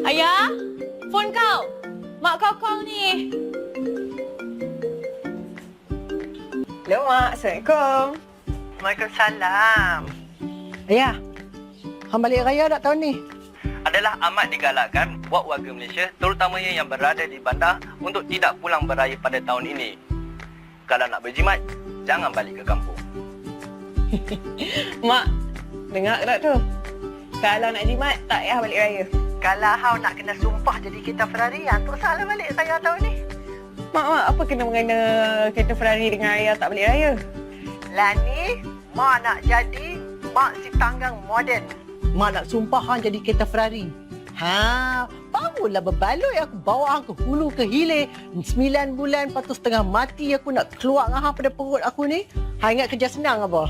Ayah, phone kau. Mak kau call ni. Hello, Mak. Assalamualaikum. Waalaikumsalam. Ayah, hang balik raya tak tahun ni? Adalah amat digalakkan buat warga Malaysia, terutamanya yang berada di bandar, untuk tidak pulang beraya pada tahun ini. Kalau nak berjimat, jangan balik ke kampung. Mak, dengar tak tu? Kalau nak jimat, tak payah balik raya. Kalau hau nak kena sumpah jadi kereta Ferrari, tu salah balik saya tahun ni. Mak, apa kena mengena kereta Ferrari dengan ayah tak balik raya? Lani, mak nak jadi mak si tanggang moden. Mak nak sumpah hang jadi kereta Ferrari. Barulah berbaloi aku bawa hang ke hulu ke hilir. 9 bulan, lepas tu setengah mati aku nak keluar dengan hang pada perut aku ni. Hang ingat kerja senang apa?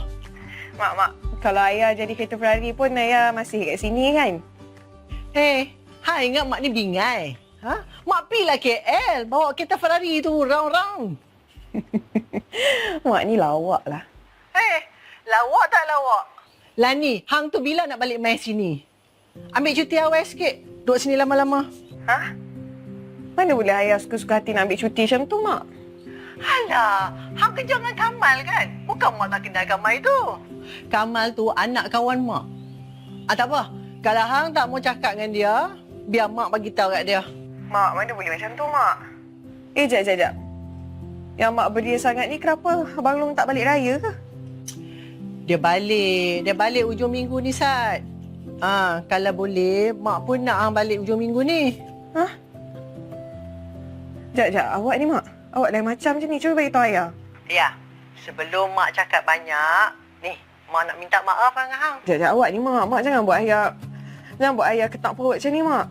Mak, kalau ayah jadi kereta Ferrari pun ayah masih kat sini kan? Hang ingat mak ni bingai? Mak pilah KL, bawa kereta Ferrari tu round-round. Mak ni lawak lah. Lawak tak lawak? Lani, hang tu bila nak balik main sini? Ambil cuti awal sikit. Duduk sini lama-lama. Mana boleh ayah suka-suka hati nak ambil cuti macam tu, Mak? Alah, hang kerja dengan Kamal kan? Bukan mak tak kenal Kamal itu. Kamal tu anak kawan mak. Tak apa. Kalau hang tak mau cakap dengan dia, biar mak bagi tahu kat dia. Mak, mana boleh macam tu, Mak? Jap. Yang Mak beria sangat ni kenapa Abang Long tak balik raya ke? Dia balik ujung minggu ni, Sat. Kalau boleh, mak pun nak hang balik ujung minggu ni. Jap, awak ni, Mak. Awak lain macam je ni. Cuba beritahu ayah. Ya, sebelum mak cakap banyak, ni, mak nak minta maaf dengan hang. Jap, awak ni, Mak. Mak jangan buat ayah ketak perut macam ni, Mak.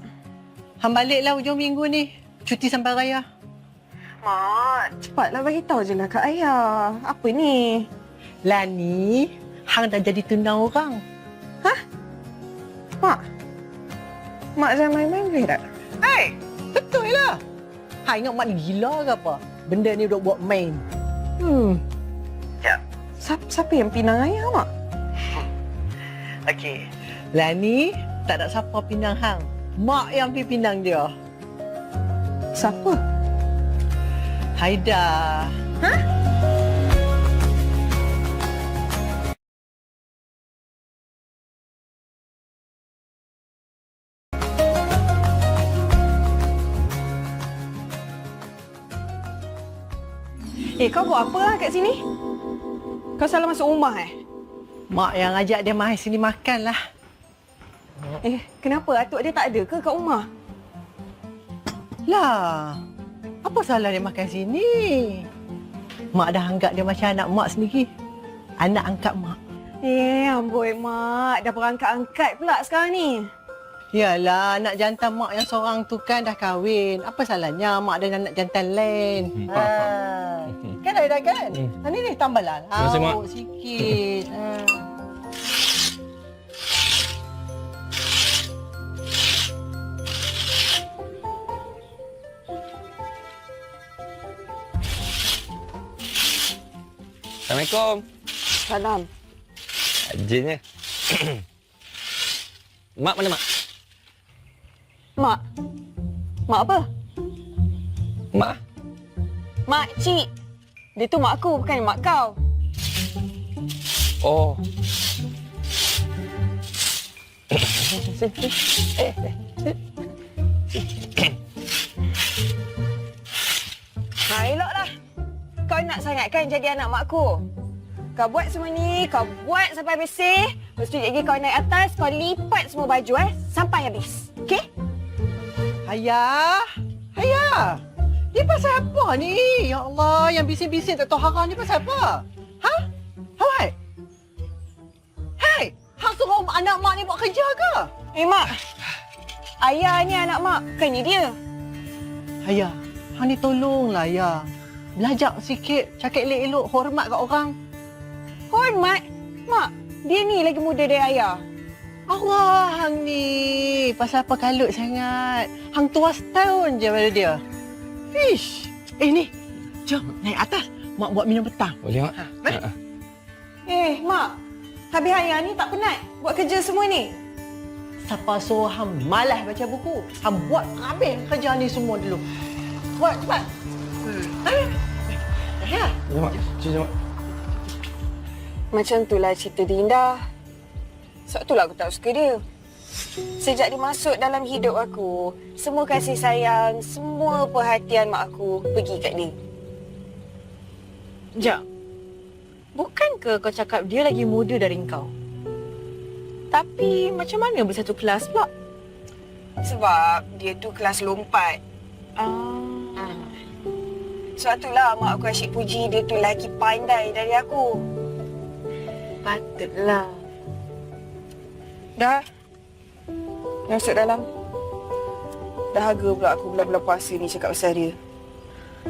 Hang baliklah ujung minggu ni. Cuti sampai raya. Mak, cepatlah beritahu je lah kat ayah. Apa ni? Lani, hang dah jadi tunang orang. Mak jangan main-main boleh tak? Betul lah. Hang ingat mak ni gila ke apa? Benda ni duk buat main. Ya. Siapa yang pinang ayah, Mak? Okey. Lani, tak ada siapa pinang hang. Mak yang pergi pinang dia. Siapa? Haida. Kau buat apa lah kat sini? Kau salah masuk rumah Mak yang ajak dia mai sini makan lah. Kenapa atuk dia tak ada ke kat rumah? Lah, apa salah dia makan sini? Mak dah anggap dia macam anak mak sendiri. Anak angkat mak. Amboi, Mak. Dah berangkat-angkat pula sekarang ni. Yalah, anak jantan mak yang seorang tu kan dah kahwin. Apa salahnya mak dengan anak jantan lain? Kan dah kan? Ni tambahlah. Terima kasih, Mak. Sikit. Assalamualaikum. Salam. Rajinnya. Mak mana, Mak? Mak? Mak apa? Mak? Mak cik. Dia tu mak aku, bukan mak kau. Oh. Eloklah. Kau nak sangat kan jadi anak mak aku? Kau buat semua ni, kau buat sampai bersih. Lepas tu lagi kau naik atas, kau lipat semua baju sampai habis. Okey? Ayah. Ni pasal apa ni? Ya Allah, yang bising-bising tak tahu hara ni pasal apa? Hawai? Hei, hang suruh anak mak ni buat kerja ke? Mak. Ayah ni anak mak, bukannya dia. Ayah, hang ni tolonglah ayah. Belajar sikit, cakap elok-elok, hormat kat orang. Hormat? Mak, dia ni lagi muda dari ayah. Allah, hang ni. Pasal apa kalut sangat? Hang tua setahun je pada dia. Ish. Ni. Jom, naik atas. Mak buat minum petang. Boleh, Mak? Mak. Habis ayah ni tak penat buat kerja semua ni? Siapa suruh hang malas baca buku? Hang buat habis kerja ni semua dulu. Buat cepat. Ya. Mak. Cuci mak. Macam itulah cerita Dinda. Sebab itulah aku tak suka dia. Sejak dia masuk dalam hidup aku, semua kasih sayang, semua perhatian mak aku pergi kat dia. Jap. Bukankah kau cakap dia lagi muda dari kau? Tapi macam mana bersatu kelas pula? Sebab dia tu kelas lompat. Sebab itulah mak aku asyik puji dia tu lagi pandai dari aku. Patutlah. Dah. Masuk dalam. Dahaga pula aku bulan-bulan puasa ni cakap pasal dia.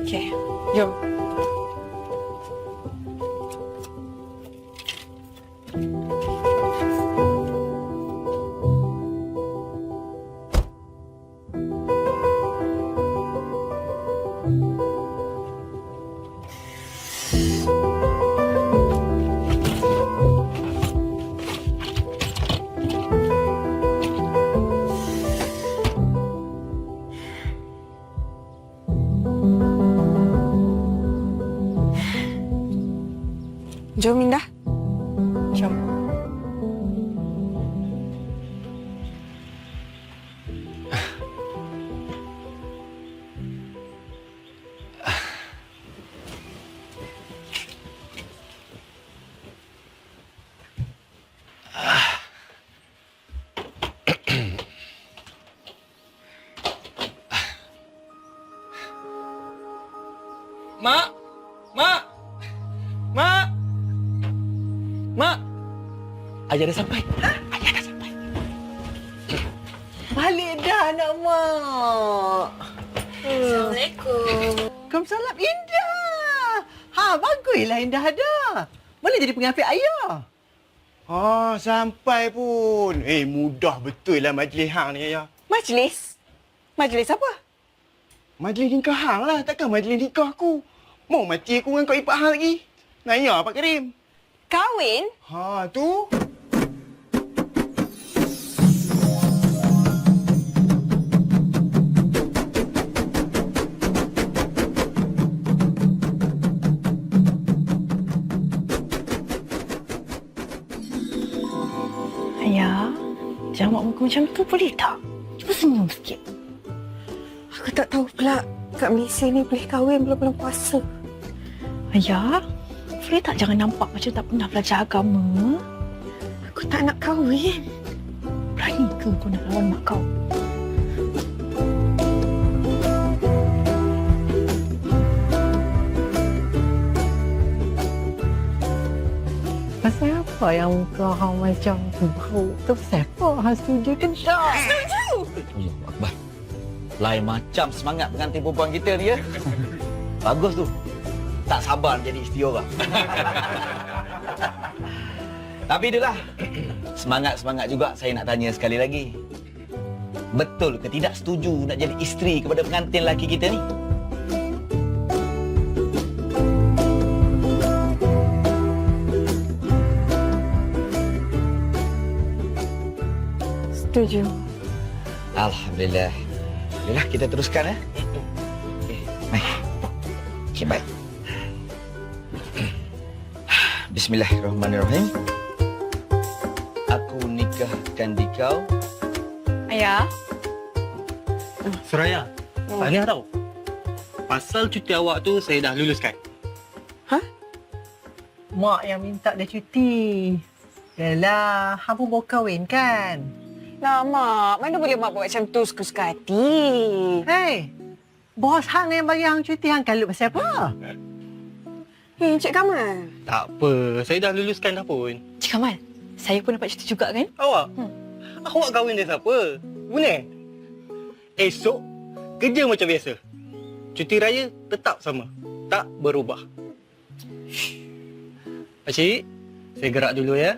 Okey. Jom. Jom, Minda. Jom. Mak! Mak! Mak! Mak! Ayah dah sampai. Ayah dah sampai. Balik dah anak mak. Assalamualaikum. Waalaikumsalam Indah. Baguslah Indah ada. Boleh jadi pengambil ayah. Sampai pun. Mudah betul lah majlis hang ni, Ayah. Majlis? Majlis apa? Majlis nikah hang lah. Takkan majlis nikah aku. Mau mati aku dengan kau ipar hang lagi. Naya, Pak Karim. Kahwin? Tu. Ayah, jamak muka macam tu boleh tak? Cuba senyum sikit. Aku tak tahu pula kat Malaysia ni boleh kahwin bulan-bulan puasa. Ayah, boleh tak jangan nampak macam tak pernah belajar agama? Aku tak nak kahwin. Berani ke kau nak lawan mak kau? Pasal apa yang muka hang macam buruk tu? Pasal apa hang setuju ke tak? Allah Akbar. Lain macam semangat pengantin perempuan kita ni ya. Bagus tu. Tak sabar jadi isteri orang. Tapi itulah. Semangat-semangat juga saya nak tanya sekali lagi. Betul ke tidak setuju nak jadi isteri kepada pengantin lelaki kita ni? Setuju. Alhamdulillah. Baiklah, kita teruskan ya. Okey, baik. Okey, baik. Bismillahirrahmanirrahim. Aku nikahkan dikau. Ayah, Suraya, tahniah tau. Pasal cuti awak tu saya dah luluskan. Mak yang minta dia cuti. Yalah, hang pun baru kahwin kan? Nah, Mak. Mana boleh Mak buat macam tu suka-suka hati? Hei, bos hang yang bagi hang cuti, hang kalut pasal apa? Encik Kamal. Tak apa, saya dah luluskan dah pun. Cik Kamal, saya pun dapat cuti juga kan? Awak? Awak kahwin dengan siapa? Bune? Esok, kerja macam biasa. Cuti raya tetap sama. Tak berubah. Pakcik, saya gerak dulu ya.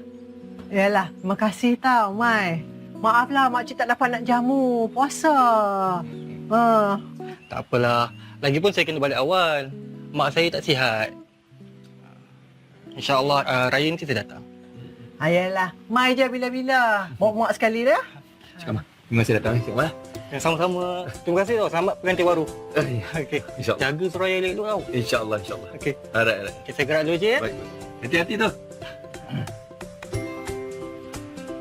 Yalah, terima kasih tau, Mai. Maaflah, makcik tak dapat nak jamu puasa. Tak apalah. Lagipun saya kena balik awal. Mak saya tak sihat. InsyaAllah raya ni kita datang. Ayalah, Mai je bila-bila. Mak sekali dah. Cik Kamal, terima kasih datang Cik Kamal. Yang sama-sama. Terima kasih tau. Selamat pengantin baru. Okey. InsyaAllah. Jaga Suraya elok tau. InsyaAllah, insyaAllah. Okey. Alright. Okay, saya gerak dulu je ya. Baik. Hati-hati tu.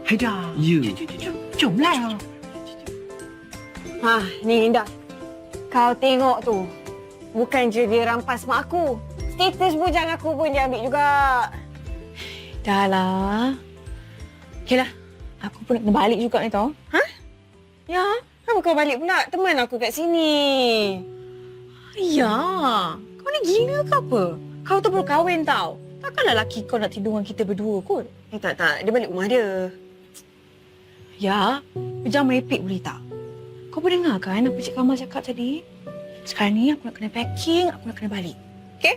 Haida. You. Jomlah. Ha, ni Indah. Kau tengok tu. Bukan je dia rampas mak aku. Status bujang aku pun dia ambil juga. Dah lah. Okeylah. Aku pun nak kena balik juga ni tau. Ha? Ya, kenapa kau balik pula? Teman aku kat sini. Ya. Kau ni gila ke apa? Kau tu baru kahwin tau. Takkanlah laki kau nak tidur dengan kita berdua kot. Tak. Dia balik rumah dia. Ya. Jangan merepek boleh tak? Kau boleh dengar kan apa Cik Kamal cakap tadi? Sekarang ni aku nak kena packing, aku nak kena balik. Okey?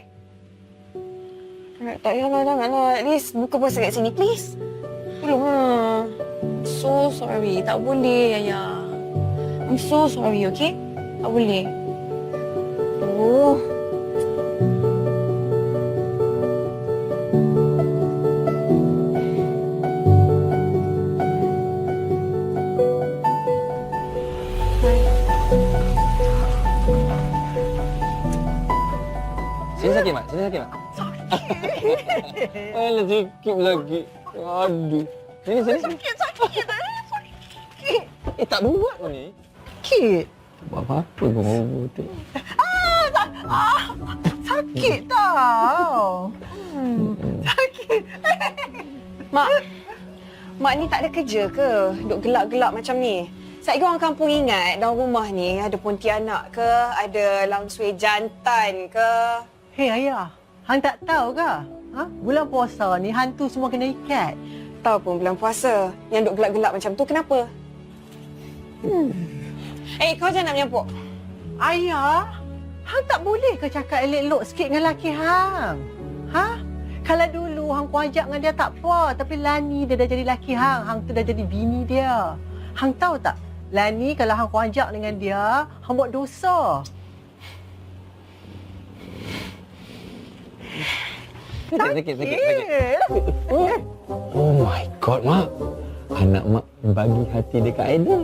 Tak payahlah, janganlah. At least buka puasa kat sini, please. Tolonglah. So sorry. Tak boleh, Ayah. I'm so sorry, okay? Tak boleh. Oh. Sini sakit, Mak. Sini sakit, Mak. Alah, sikit lagi. Aduh. Sini. Sakit. Tak buat kau ni. Sakit. Buat apa-apa kau tu. Sakit tau. Sakit. Mak ni tak ada kerja ke? Duk gelak-gelak macam ni. Saiki orang kampung ingat dalam rumah ni ada pontianak ke, ada langsui jantan ke. Hei ayah, hang tak tahu ke? Ha? Bulan puasa ni hantu semua kena ikat. Tahu pun bulan puasa yang duk gelak-gelak macam tu kenapa? Kau jangan nak menyampuk. Ayah, hang tak boleh ke cakap elok-elok sikit dengan laki hang? Ha? Kalau dulu hang kuajak dengan dia tak apa, tapi Lani dia dah jadi laki hang, hang tu dah jadi bini dia. Hang tahu tak? Lani kalau hang kuajak dengan dia, hang buat dosa. Sakit. Oh my God, Mak. Anak Mak bagi hati dekat Aida.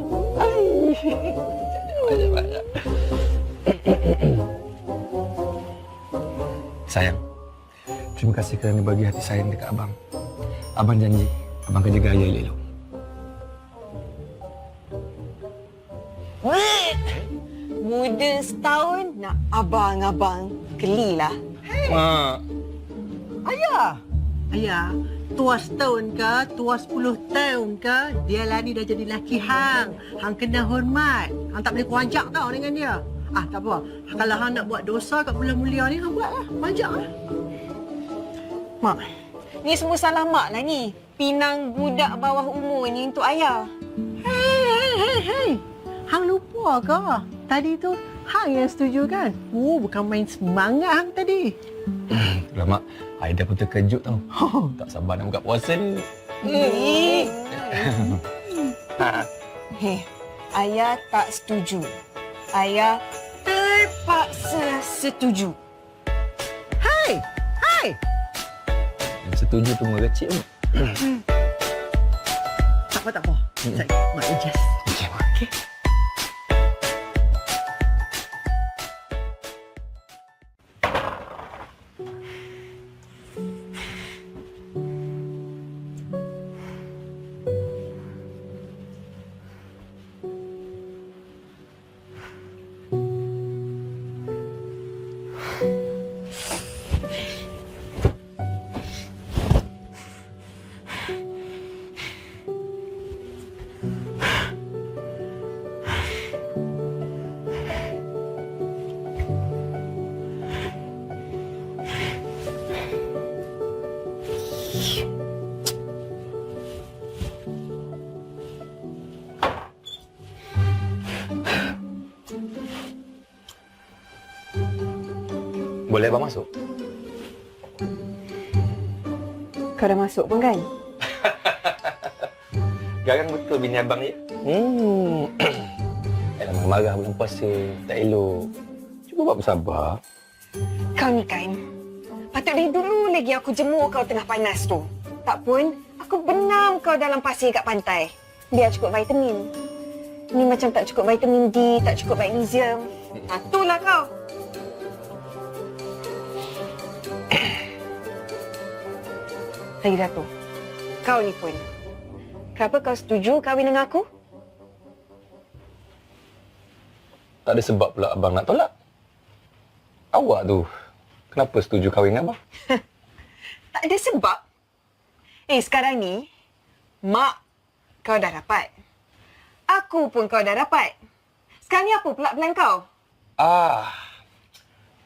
Sayang, terima kasih kerana bagi hati sayang dekat Abang. Abang janji, Abang akan jaga Ayah elok-elok. Muda setahun nak abang-abang. Gelilah. Mak. Ayah, tua setahun ke, tua 10 tahun ke, dia Lani dah jadi laki hang. Hang kena hormat. Hang tak boleh kuajak tau dengan dia. Tak apa. Kalau hang nak buat dosa kat bulan mulia ni, hang buatlah. Kuajaklah. Mak, ni semua salah mak lah ni. Pinang budak bawah umur ni untuk ayah. Hei. Hang lupa ke? Tadi tu hang yang setuju kan? Bukan main semangat hang tadi. Itulah, Mak. Aida pun terkejut tau. Tak sabar nak buka puasa ni. Ayah tak setuju. Ayah terpaksa setuju. Hai! Yang setuju tu Mak kecil, Mak. Tak apa. Saya Mak adjust. Okey, Mak. Okey. Boleh Abang masuk? Kau dah masuk pun kan? Garang betul bini Abang ni. Alah, marah bulan puasa. Tak elok. Cuba buat bersabar. Kau ni kan, patut dari dulu lagi aku jemur kau tengah panas tu. Tak pun, aku benam kau dalam pasir kat pantai. Biar cukup vitamin. Ni macam tak cukup vitamin D, tak cukup magnesium. Itulah kau. Lagi Dato', kau ni pun. Kenapa kau setuju kahwin dengan aku? Tak ada sebab pula abang nak tolak. Awak tu, kenapa setuju kahwin dengan abang? Tak ada sebab. Sekarang ni, mak kau dah dapat. Aku pun kau dah dapat. Sekarang ni apa pula plan kau?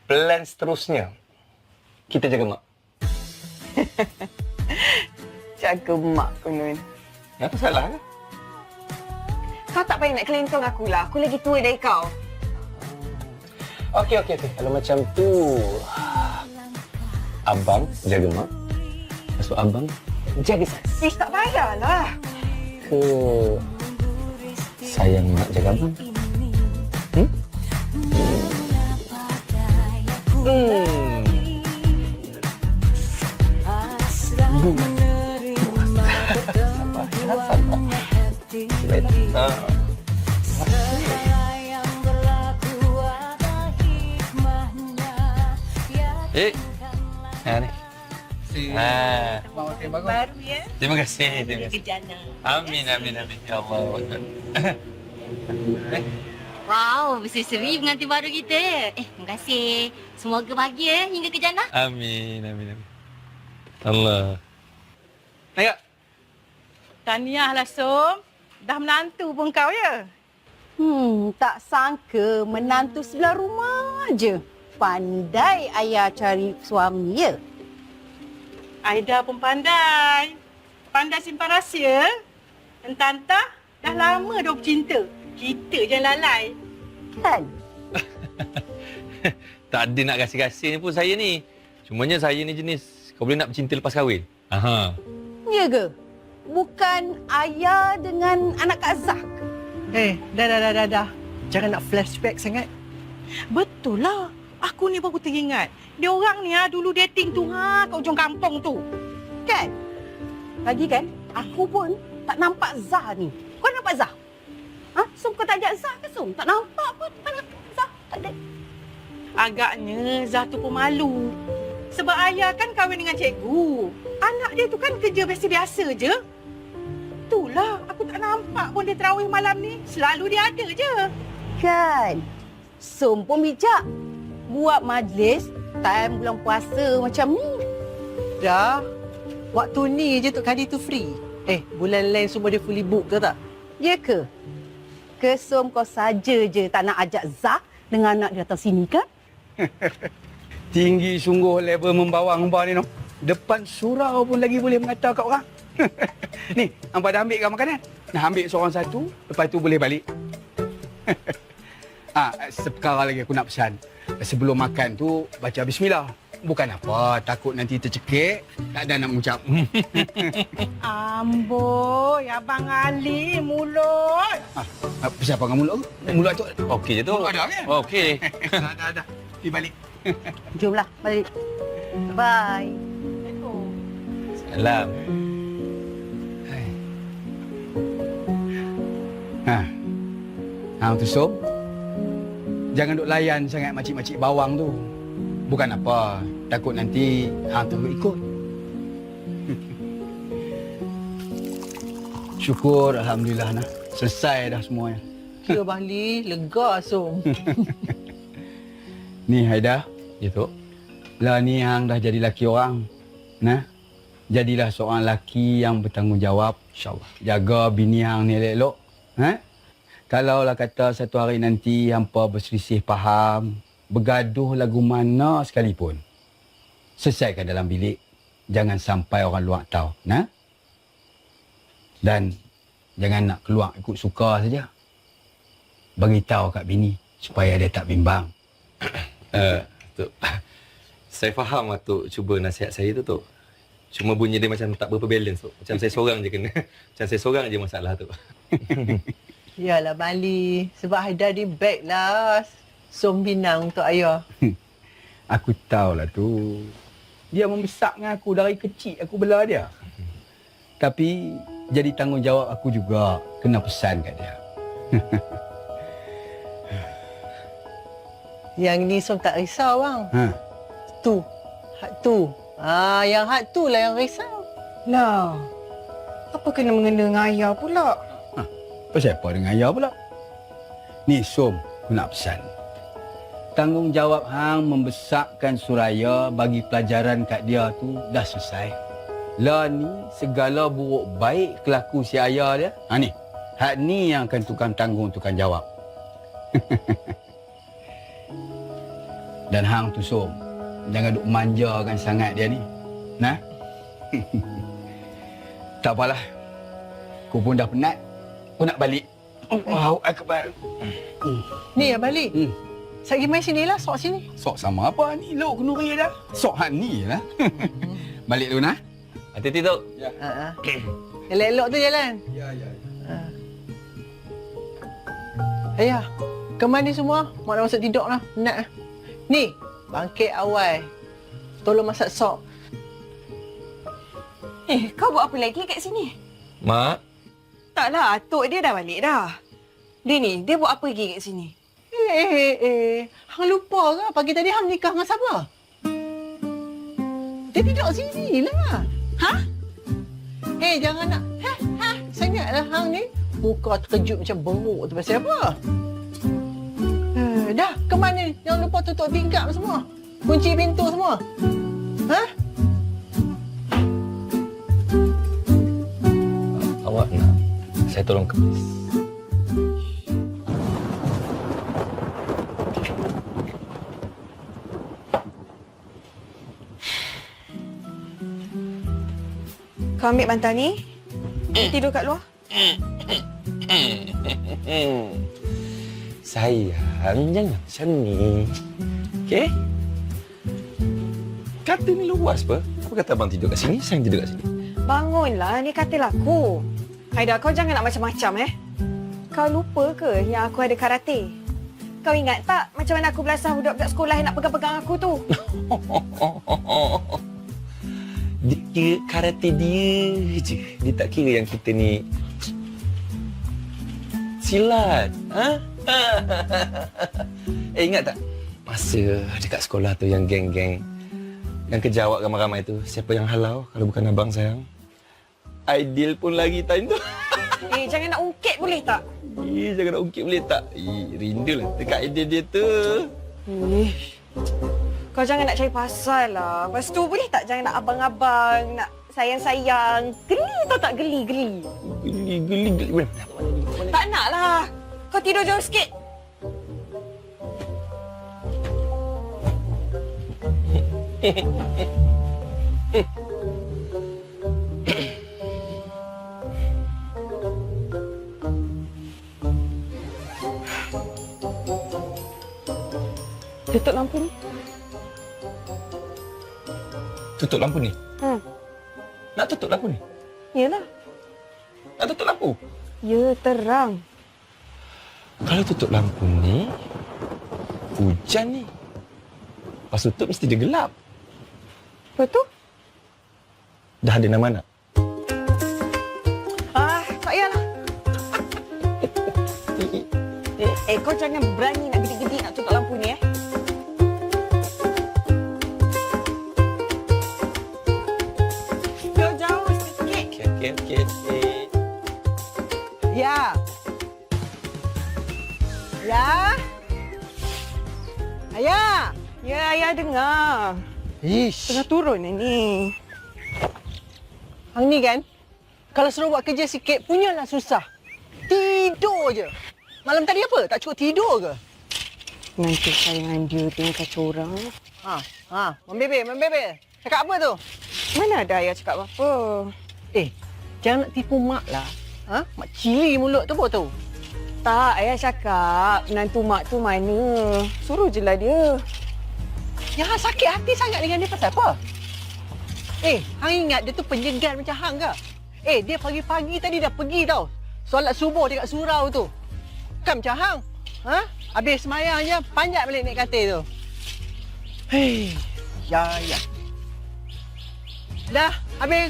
Plan seterusnya. Kita jaga mak. Jaga mak konon. Apa salah ke? Kau tak payah nak kelentong aku lah. Aku lagi tua dari kau. Okey. Kalau macam tu, abang jaga mak. Lepas tu abang jaga saya. Tak payahlah. Ke sayang mak jaga abang? Ni. Baru ya? Terima kasih. Amin. Ya Allah. Wow, berseri-seri pengantin baru kita. Terima kasih. Semoga bahagia hingga ke jannah. Amin. Allah. Naik. Tahniah lah, Som. Dah menantu pun kau ya? Tak sangka menantu sebelah rumah je. Pandai ayah cari suami ya. Aida pun pandai. Pandai simpan rahsia. Entah-entah dah lama dah bercinta. Kita je lalai. Kan? Tak ada nak kasih-kasih pun saya ni. Cumanya saya ni jenis kau boleh nak bercinta lepas kahwin. Aha. Ya ke? Bukan ayah dengan anak Kak Zah ke? Dah. Jangan nak flashback sangat. Betul lah. Aku ni baru teringat. Dia orang ni dulu dating tu kat ujung kampung tu. Kan? Lagi kan, aku pun tak nampak Zah ni. Kau nampak Zah? Som kau tak ajak Zah ke Som? Tak nampak pun. Mana Zah? Tak ada. Agaknya Zah tu pun malu. Sebab ayah kan kahwin dengan cikgu. Anak dia tu kan kerja biasa-biasa je. Itulah aku tak nampak pun dia terawih malam ni. Selalu dia ada je. Kan? Som pun bijak. Buat majlis time bulan puasa macam ni. Dah. Waktu ni je Tok Kadi tu free. Bulan lain semua dia fully book ke tak? Ya ke? Ke Som kau saja je tak nak ajak Zah dengan anak dia datang sini kan? Tinggi sungguh level membawang hamba ni no. Depan surau pun lagi boleh mengata kat orang. Ni, hamba dah ambil kan makanan. Nah, ambil seorang satu, lepas tu boleh balik. Sekarang lagi aku nak pesan. Sebelum makan tu, baca bismillah. Bukan apa, takut nanti tercekik, tak ada nak mengucap. Amboi, Abang Ali, mulut. Siapa dengan mulut tu? Mulut tu? Okey je tu. Ada kan? Okey. Dah. Pergi balik. Jomlah, balik. Bye. Salam. Hang tu Som. Jangan duk layan sangat makcik-makcik bawang tu. Bukan apa, takut nanti hang tu ikut. Syukur alhamdulillah nah. Selesai dah semuanya. Kira Abang Li, lega Som. Ni Haida, Ya tu. lah ni hang dah jadi laki orang. Nah. Jadilah seorang laki yang bertanggungjawab, insya-Allah. Jaga bini hang ni elok-elok. Kalaulah kata satu hari nanti hampa berselisih faham, bergaduh lagu mana sekalipun, selesaikan dalam bilik. Jangan sampai orang luar tahu, nah? Dan jangan nak keluar ikut suka saja. Beritahu kat bini supaya dia tak bimbang. Tok. Saya faham Tok cuba nasihat saya tu Tok. Cuma bunyi dia macam tak berapa balance Tok. Macam saya seorang je kena. Macam saya seorang je masalah Tok. Yalah Abang Li, sebab Haida ni baik lah. Som binang untuk ayah. Aku tahulah tu. Dia membesar dengan aku dari kecil aku bela dia. Tapi jadi tanggungjawab aku juga kena pesan kat dia. Yang ni Som tak risau bang. Ha. Tu. Hak tu. Yang hak tu lah yang risau. Lah, apa kena mengena dengan ayah pula? Pasal apa dengan ayah pula? Ni Som, aku nak pesan. Tanggungjawab hang membesarkan Suraya bagi pelajaran kat dia tu dah selesai. Lah ni segala buruk baik kelaku si ayah dia. Ha ni. Hak ni yang akan tukang tanggung tukang jawab. Dan hang tu Som, jangan duk manjakan sangat dia ni. Nah. Tak apalah. Aku pun dah penat. Aku nak balik. Allahu Akbar. Ni yang balik. Sat pergi main sini lah, sok sini. Sok sama apa ni? Lok kenuri dah. Sok hak ni lah. Balik dulu nah. Hati-hati tu. Ya. Elok-elok tu jalan. Ya. Ayah, ke mana semua? Mak nak masuk tidur lah. Penat lah. Ni, bangkit awal. Tolong masak sop. Kau buat apa lagi kat sini? Mak, Taklah, atuk dia dah balik dah. Dia buat apa lagi kat sini? Hang lupa ke pagi tadi hang nikah dengan siapa? Dia duduk sini lah. Ha? Jangan nak sangatlah hang ni. Muka terkejut macam beruk tu pasal apa? Dah, ke mana? Jangan lupa tutup tingkap semua. Kunci pintu semua. Ha? awak nak saya tolong kemas. Kau ambil bantal ni. Tidur kat luar. Sayang, jangan macam ni. Okey? Katil ni luas apa? Apa kata abang tidur kat sini, sayang tidur kat sini? Bangunlah, ni katil aku. Haida, kau jangan nak macam-macam Kau lupa ke yang aku ada karate? Kau ingat tak macam mana aku belasah budak-budak sekolah yang nak pegang-pegang aku tu? Dia kira karate dia je. Dia tak kira yang kita ni silat. Ha? Ingat tak? Masa dekat sekolah tu yang geng-geng yang kejar awak ramai-ramai tu, siapa yang halau kalau bukan abang sayang? Aidil pun lagi time tu. Jangan nak ungkit boleh tak? Jangan nak ungkit boleh tak? Rindulah dekat Aidil dia tu. Kau jangan nak cari pasal lah. Lepas tu boleh tak jangan nak abang-abang, nak sayang-sayang. Geli tau tak? Geli. Geli. Tak nak lah. Kau tidur jauh sikit. Tutup lampu ni. Tutup lampu ni? Nak tutup lampu ni? Yalah. Nak tutup lampu? Ya, terang. Kalau tutup lampu ni, hujan ni. Pas tutup mesti dia gelap. Betul? Dah ada nama anak? Tak payahlah. Kau jangan berani nak gedi-gedi nak tutup lampu ni Jauh sikit. Okey. Ya. Ayah. Ya, ayah dengar. Tengah turun ni. Hang ni kan, kalau suruh buat kerja sikit, punyalah susah. Tidur je. Malam tadi apa? Tak cukup tidur ke? Nanti sayangan dia tengok kacau orang. Membebel. Cakap apa tu? Mana ada ayah cakap apa-apa. Jangan nak tipu mak lah. Mak cili mulut tu apa tu? Tak, ayah cakap menantu mak tu mana. Suruh je lah dia. Yang hang sakit hati sangat dengan dia pasal apa? Hang ingat dia tu penyegan macam hang ke? Dia pagi-pagi tadi dah pergi tau. Solat subuh dekat surau tu. Kan macam hang. Habis semayang je, panjat balik naik katil tu. Ya. Dah habis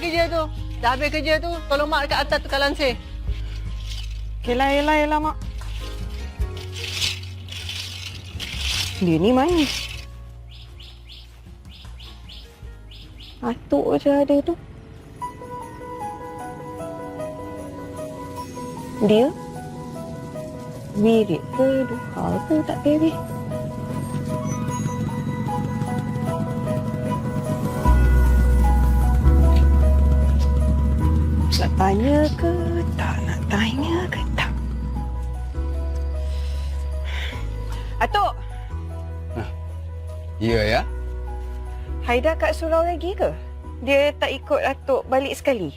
kerja tu. Tolong mak dekat atas tukar lansir. Yelah, mak. Dia ni mana? Atuk je ada tu. Dia? Wirid ke? Duha ke? Tak beres. Nak tanya ke tak? Nak tanya ke tak? Atuk! Ya, ya. Haida kat surau lagi ke? Dia tak ikut Atuk balik sekali?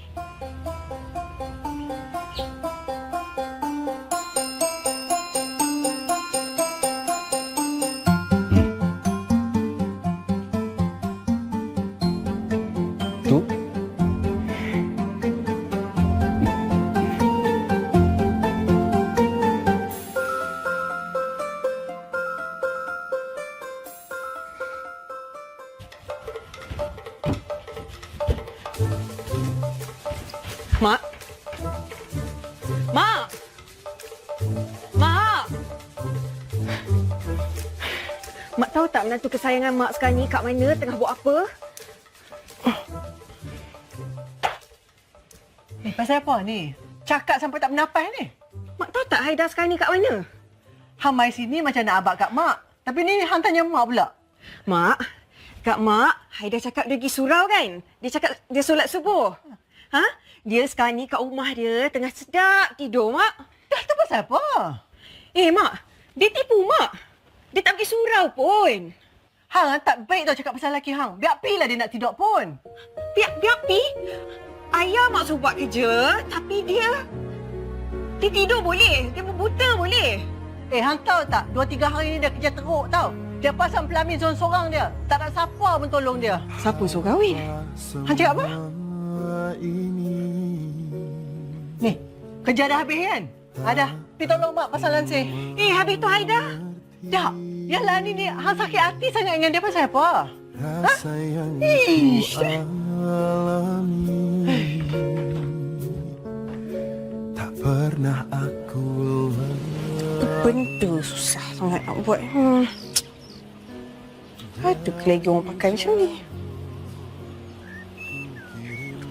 Tu. Mak? Mak! Mak! Mak tahu tak menantu kesayangan Mak sekarang ni kat mana, tengah buat apa? Pasal apa ni? Cakap sampai tak bernapas ni. Mak tahu tak Haida sekarang ni kat mana? Hang mai sini macam nak abak kat mak. Tapi ni hang tanya mak pula. Mak, kat Mak, Haida cakap dia pergi surau kan? Dia cakap dia solat subuh. Ha? Dia sekarang ni kat rumah dia tengah sedap tidur, Mak. Dah tu pasal apa? Mak, dia tipu Mak. Dia tak pergi surau pun. Hang tak baik tau cakap pasal lelaki hang. Biar pilah dia nak tidur pun. Biar pi. Ayah Mak suruh buat kerja, tapi dia tidur boleh. Dia berbuta boleh. Hang tahu tak? 2-3 hari ni dia kerja teruk tau. Dia pasang pelamin seorang-seorang dia. Tak ada siapa pun tolong dia. Siapa suruh kahwin? Hang cakap apa? Ni, kerja dah habis kan? Ada. Pergi tolong mak pasal lansir. Habis tu Haida. Tak. Yang lain ni, hang sakit hati sangat dengan dia pasal apa? Ha? Ish. Tak pernah aku Benda susah sangat nak buat. Ada ke lagi orang pakai macam ni?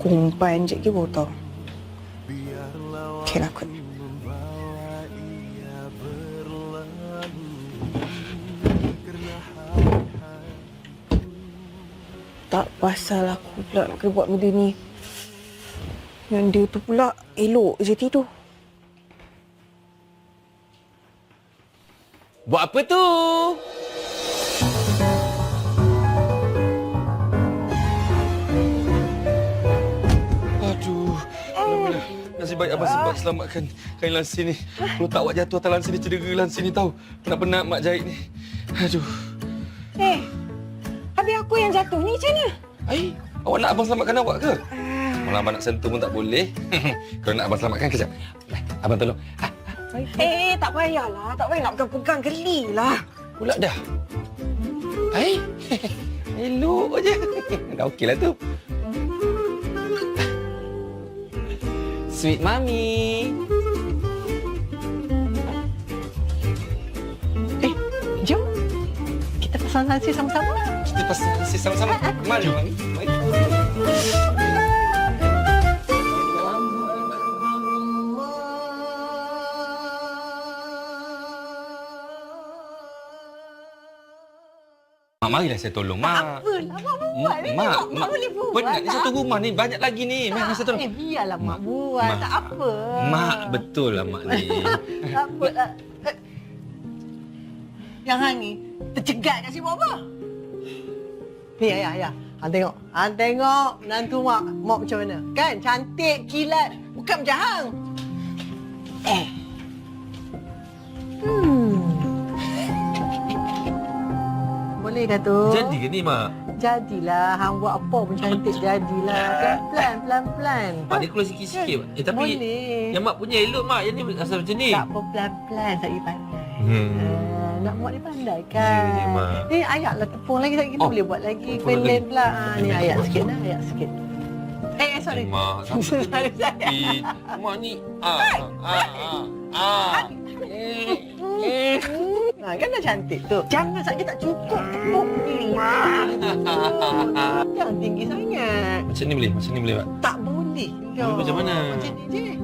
Kumpan je ke baru tahu. Okey lah kot. Tak pasal aku pula nak kena buat benda ni. Yang dia tu pula elok je tidur. Buat apa tu? Aduh. Alhamdulillah. Nasib baik Abang sempat selamatkan kain lansir ni. Kalau tak awak jatuh atas lansir ni, cedera lansir ni tahu. Penat-penat mak jahit ni. Aduh. Habis aku yang jatuh ni macam mana? Awak nak Abang selamatkan awak ke? Kalau Abang nak sentuh pun tak boleh. Kalau nak Abang selamatkan, kejap. Abang tolong. Tak payahlah. Tak payah nak pegang-pegang, gelilah. Pulak dah. Elok je. Dah okeylah tu. Sweet Mami. Jom. Kita pasang lansir sama-sama. Kita pasang lansir sama-sama. Mari, Mami. Mari. Mak, marilah saya tolong, Mak. Apalah, Mak buat ni. Mak boleh buat. Penat ni satu rumah ni. Banyak lagi ni. Mari saya tolong. Biarlah Mak buat. Tak apa. Mak, betul lah Mak ni. Tak apa. Yang hang ni tercegat kat sini buat apa? Ni ayah. Hang tengok. Hang tengok menantu Mak. Mak macam mana? Kan? Cantik, kilat. Bukan macam hang. Boleh dah tu. Jadi ke ni, Mak? Jadilah. Hang buat apa pun cantik. Jadilah. Pelan-pelan. Mak dia keluar sikit-sikit. Tapi boleh. yang Mak punya elok, Mak. Yang ni asal macam ni. Tak apa, pelan-pelan. Tak pergi pandai. Nak buat ni pandai kan? Ya, Mak. Ni ayatlah tepung lagi. Kita boleh buat lagi. Tepung lagi. Pelan pula. Ni ayat sikit lah. Ayat sikit. Sorry. Mak, tapi Mak ni kan dah cantik tu. Jangan saja tak cukup. Oh, jangan tinggi sangat. Macam ni boleh, Mak? Tak boleh. Boleh macam mana? Macam ni je.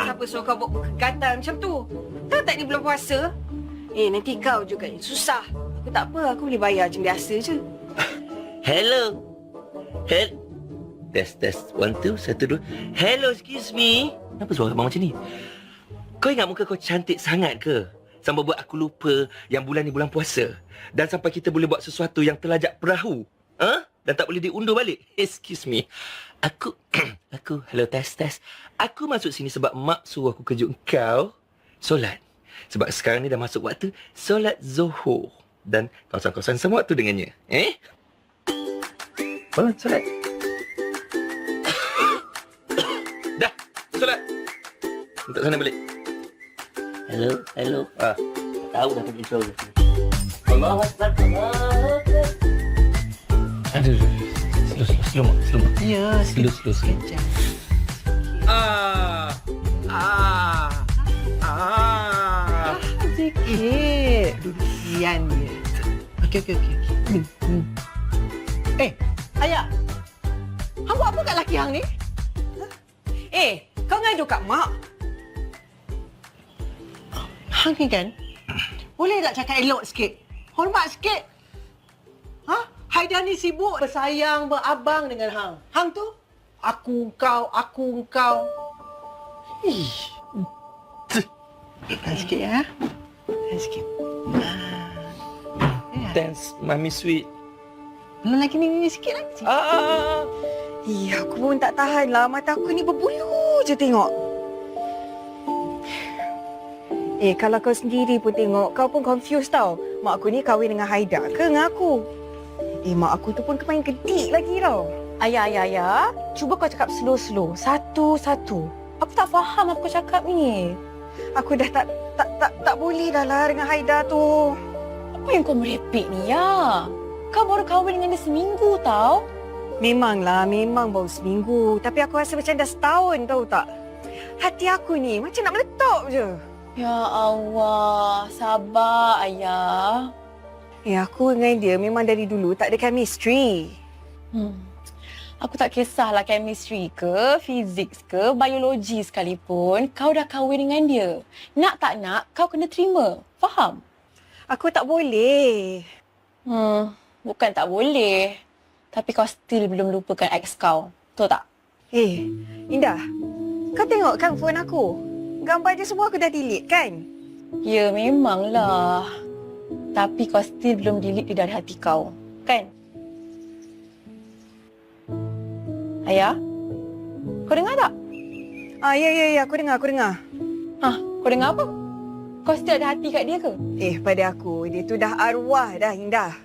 Siapa suruh kau buat gatal macam tu? Tahu tak ni bulan puasa? Nanti kau juga yang susah. Aku tak apa, aku boleh bayar macam biasa je. Hello. Test. 1, 2, 1, 2. Hello, excuse me. Kenapa suara abang macam ni? Kau ingat muka kau cantik sangat ke? Sampai buat aku lupa yang bulan ni bulan puasa. Dan sampai kita boleh buat sesuatu yang terlajak perahu. Dan tak boleh diundur balik. Excuse me. Aku, hello, test. Aku masuk sini sebab mak suruh aku kejut kau solat. Sebab sekarang ni dah masuk waktu solat Zuhur. Dan kawasan-kawasan sama waktu dengannya. Bangun, solat. Dah, solat. Untuk sana balik. Hello. Tahu dah pergi solat. Allahu Akbar. Aduh. Slow, Mak. Ya, Slow. sekejap. Sikit. Duduk kian dia. Okey. Ayah. Hang buat apa kat laki hang ni? Kau ngadu kat mak? Hang ni kan, boleh tak cakap elok sikit? Hormat sikit. Haida ni sibuk bersayang, berabang dengan hang. Hang tu, aku engkau. Tahan sikit ya. Tahan sikit. Thanks, Mami Sweet. Belum lagi ni sikit lagi. Aku pun tak tahan lah. Mata aku ni berbulu je tengok. Kalau kau sendiri pun tengok, kau pun confused tau. Mak aku ni kahwin dengan Haida ke dengan aku? Mak aku tu pun kemain gedik lagi tau. Ayah. Cuba kau cakap slow-slow. Satu-satu. Aku tak faham apa kau cakap ni. Aku dah tak boleh dah lah dengan Haida tu. Apa yang kau merepek ni, ya? Kau baru kahwin dengan dia seminggu tau. Memang baru seminggu. Tapi aku rasa macam dah setahun tahu tak? Hati aku ni macam nak meletup je. Ya Allah, sabar ayah. Aku dengan dia memang dari dulu tak ada chemistry. Aku tak kisahlah chemistry ke, fizik ke, biologi sekalipun. Kau dah kahwin dengan dia. Nak tak nak, kau kena terima. Faham? Aku tak boleh. Bukan tak boleh. Tapi kau still belum lupakan ex kau. Betul tak? Indah. Kau tengok kan phone aku? Gambar dia semua aku dah delete kan? Ya, memanglah. Tapi kau still belum delete dia dari hati kau. Kan? Ayah? Kau dengar tak? Ya, aku dengar. Kau dengar apa? Kau still ada hati kat dia ke? Pada aku, dia tu dah arwah dah, Indah.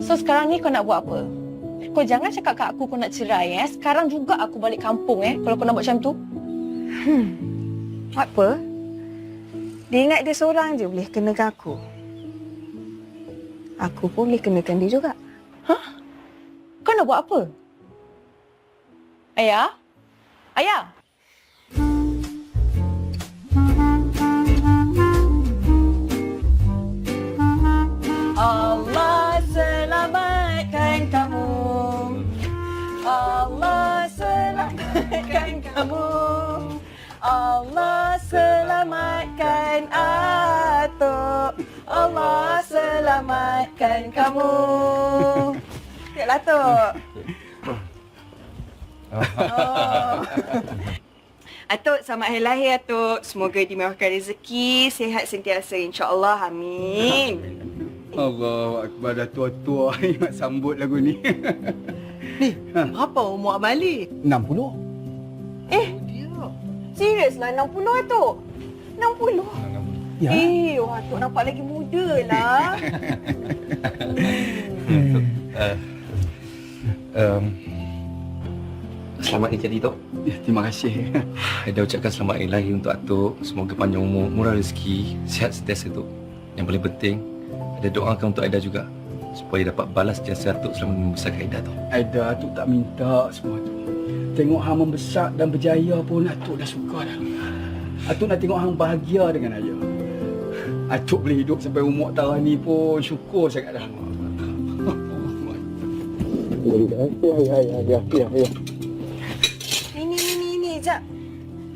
So sekarang ni kau nak buat apa? Kau jangan cakap kat aku kau nak cerai Sekarang juga aku balik kampung kalau kau nak buat macam tu. Apa? Dia ingat dia seorang je boleh kenakan aku. Aku pun boleh kenakan dia juga. Kau nak buat apa? Ayah? Allah selamatkan kamu. Allah selamatkan kamu. Allah selamatkan Atuk. Allah selamatkan kamu. Sikitlah, Tok. Atuk, selamat hari lahir, Atuk. Semoga dimurahkan rezeki, sihat sentiasa, insya-Allah. Amin. Allahu Akbar, dah tua-tua ingat sambut lagu ni. Ni, berapa umur Abang Ali? 60. Serius Serius lah 60 Atuk? 60? Ya. Atuk nampak lagi muda lah. Selamat ni jadi, Tok. Ya, terima kasih. Aida ucapkan selamat hari lahir untuk Atuk. Semoga panjang umur, murah rezeki, sihat sentiasa, Tok. Yang paling penting, ada doakan untuk Aida juga. Supaya dapat balas jasa Atuk selama membesarkan Aida, Tok. Aida, Atuk tak minta semua tu. Tengok hang membesar dan berjaya pun Atuk dah suka dah. Atuk nak tengok hang bahagia dengan ayah. Atuk boleh hidup sampai umur tarah ni pun syukur sangat dah. Ni, jap.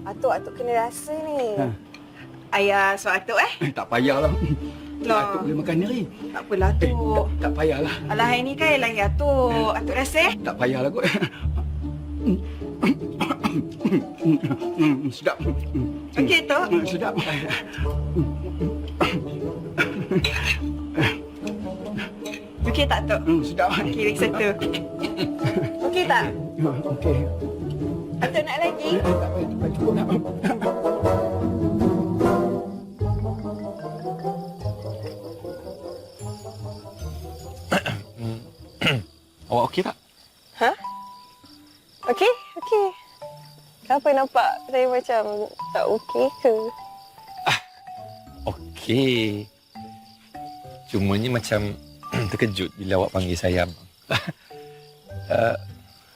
Atuk kena rasa ni. Ayah suap Atuk Tak payahlah. Lah. Atuk boleh makan ni. Tak apalah Atuk. Tak payahlah. Alah, hari ni kan hari lahir Atuk. Atuk rasa Tak payahlah kot. Sedap. Okey, Tok. Sedap. Okey tak, Tok? Sedap. Okey, lagi satu. Okey tak? Okey. Atuk nak lagi? Tak payah, cukup nak. Awak okey tak? Ha? Okey. Kenapa nampak saya macam tak okey ke? Okey. Cumanya macam terkejut bila awak panggil saya abang.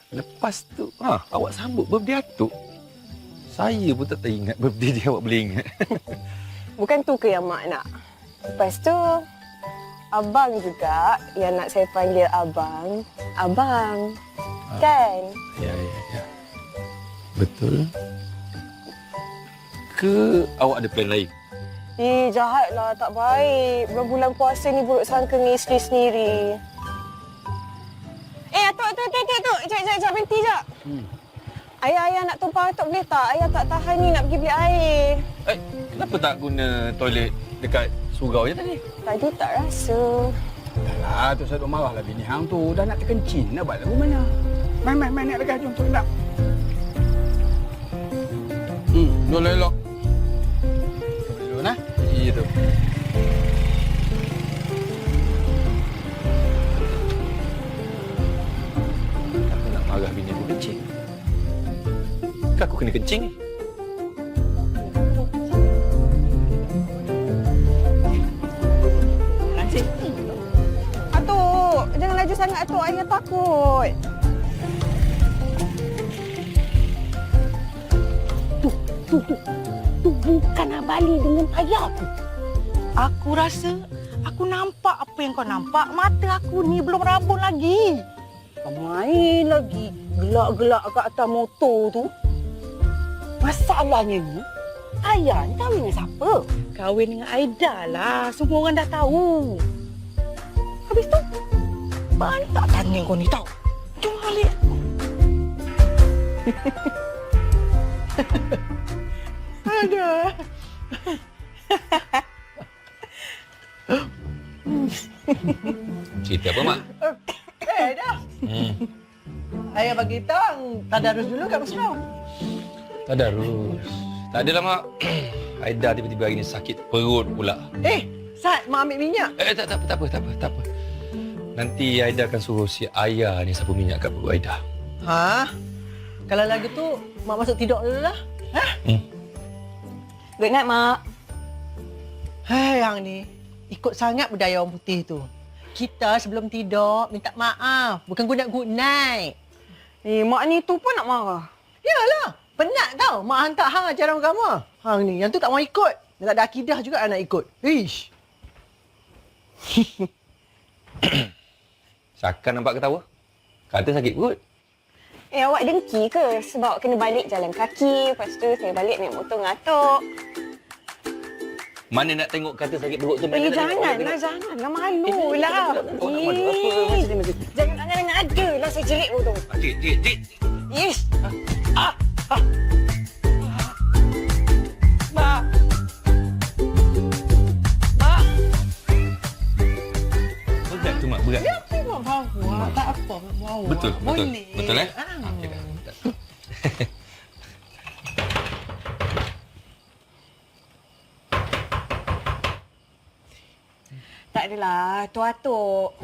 Lepas tu, awak sambut birthday Atuk. Saya pun tak teringat birthday dia awak boleh ingat. Bukan tu ke yang mak nak? Lepas tu, abang juga yang nak saya panggil abang. Abang. Kan? Ya. Betul. Ke awak ada plan lain? Jahatlah, tak baik. Bulan-bulan puasa ni buruk sangka dengan isteri sendiri. Atuk. Sekejap, berhenti sekejap. Ayah nak tumpah Atuk boleh tak? Ayah tak tahan ni nak pergi beli air. Kenapa tak guna toilet dekat surau je tadi? Tadi tak rasa. Dahlah, tu saya marahlah bini hang tu. Dah nak terkencing. Nak buat lagu mana? Main naik dekat jom tu nak. Dulu elok. Dulu nah. Ya tu. Aku nak marah bini aku kencing. Kan aku kena kencing ni. Atuk, jangan laju sangat Atuk. Ayah takut. Tu bukan Abali dengan ayah tu. Aku rasa aku nampak apa yang kau nampak. Mata aku ni belum rabun lagi. Kau main lagi gelak-gelak kat atas motor tu. Masalahnya ni, ayah ni kahwin dengan siapa? Kahwin dengan Aida lah. Semua orang dah tahu. Habis tu, banyak tak tanya kau ni tau. Jom balik. Aduh. Cerita apa, Mak? Dah. Ayah bagi tahu tadarus dulu kat Muslim. Tadarus. Tak adalah, Mak. Aida tiba-tiba hari ni sakit perut pula. Sat, Mak ambil minyak. Tak apa. Nanti Aida akan suruh si ayah ni sapu minyak kat perut Aida. Kalau lagu tu, Mak masuk tidur dulu lah. Good night, Mak. Yang ni, ikut sangat budaya orang putih tu. Kita sebelum tidur, minta maaf. Bukan good night. Mak ni tu pun nak marah. Yalah, penat tau. Mak hantar hang ajaran agama. Hang ni, yang tu tak mau ikut. Yang tak ada akidah juga nak ikut. Ish. Syakkan nampak ketawa. Kata sakit perut. Awak dengki ke? Sebab kena balik jalan kaki. Lepas tu saya balik naik motor dengan Atuk. Mana nak tengok kata sakit perut tu? Janganlah. Malu lah. Jangan ada lah saya jerit motor. Cik. Ish. Berat tu, Mak. Berat. Ya, tengok bawa. Tak apa, bawa. Betul. Boleh. Betul, eh? Okey dah. Tak adalah, tu Atuk.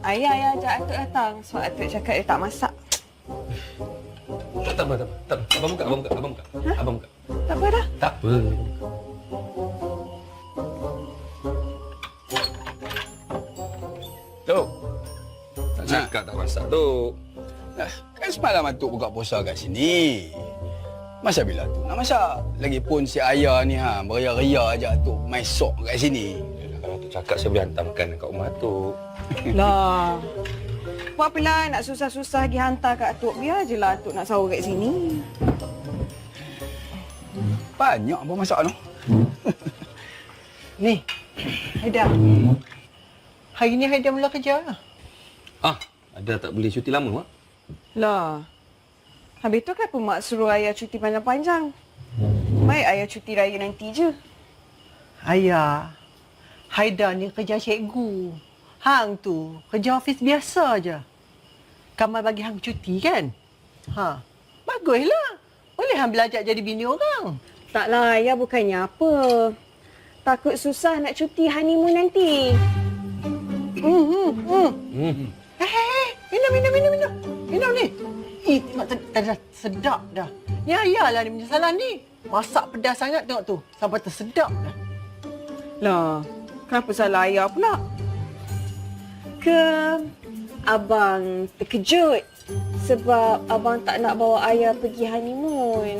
Ayah yang ajak Atuk datang. Sebab Atuk cakap dia tak masak. Tak apa. Abang buka. Abang buka. Tak apa dah. Tak apa. Tok. Tak cakap tak masak, Tok. Kan semalam Atuk buka puasa kat sini. Masa bila Atuk nak masak? Lagipun si ayah ni beria-ria ajak Atuk mai sok kat sini. Kalau Tok cakap saya boleh hantar makan kat rumah Tok. Lah. Buat apalah nak susah-susah pergi hantar kat Atuk. Biar je lah Atuk nak sahur kat sini. Banyak apa masak tu? Ni, Haidar. Hari ni Haidar mula kerja lah. Ada tak boleh cuti lama, Mak? Lah. Habis tu kenapa Mak suruh ayah cuti panjang-panjang? Baik ayah cuti raya nanti je. Ayah, Haidar ni kerja cikgu. Hang tu kerja ofis biasa je. Kamal bagi hang cuti kan? Baguslah. Boleh hang belajar jadi bini orang. Taklah ayah bukannya apa. Takut susah nak cuti honeymoon nanti. Minum. Minum ni. Tengok dah sedap dah. Ni ayah lah ni punya salah ni. Masak pedas sangat tengok tu. Sampai tersedap dah. Lah, kenapa salah ayah pula? Ke abang terkejut sebab abang tak nak bawa ayah pergi honeymoon?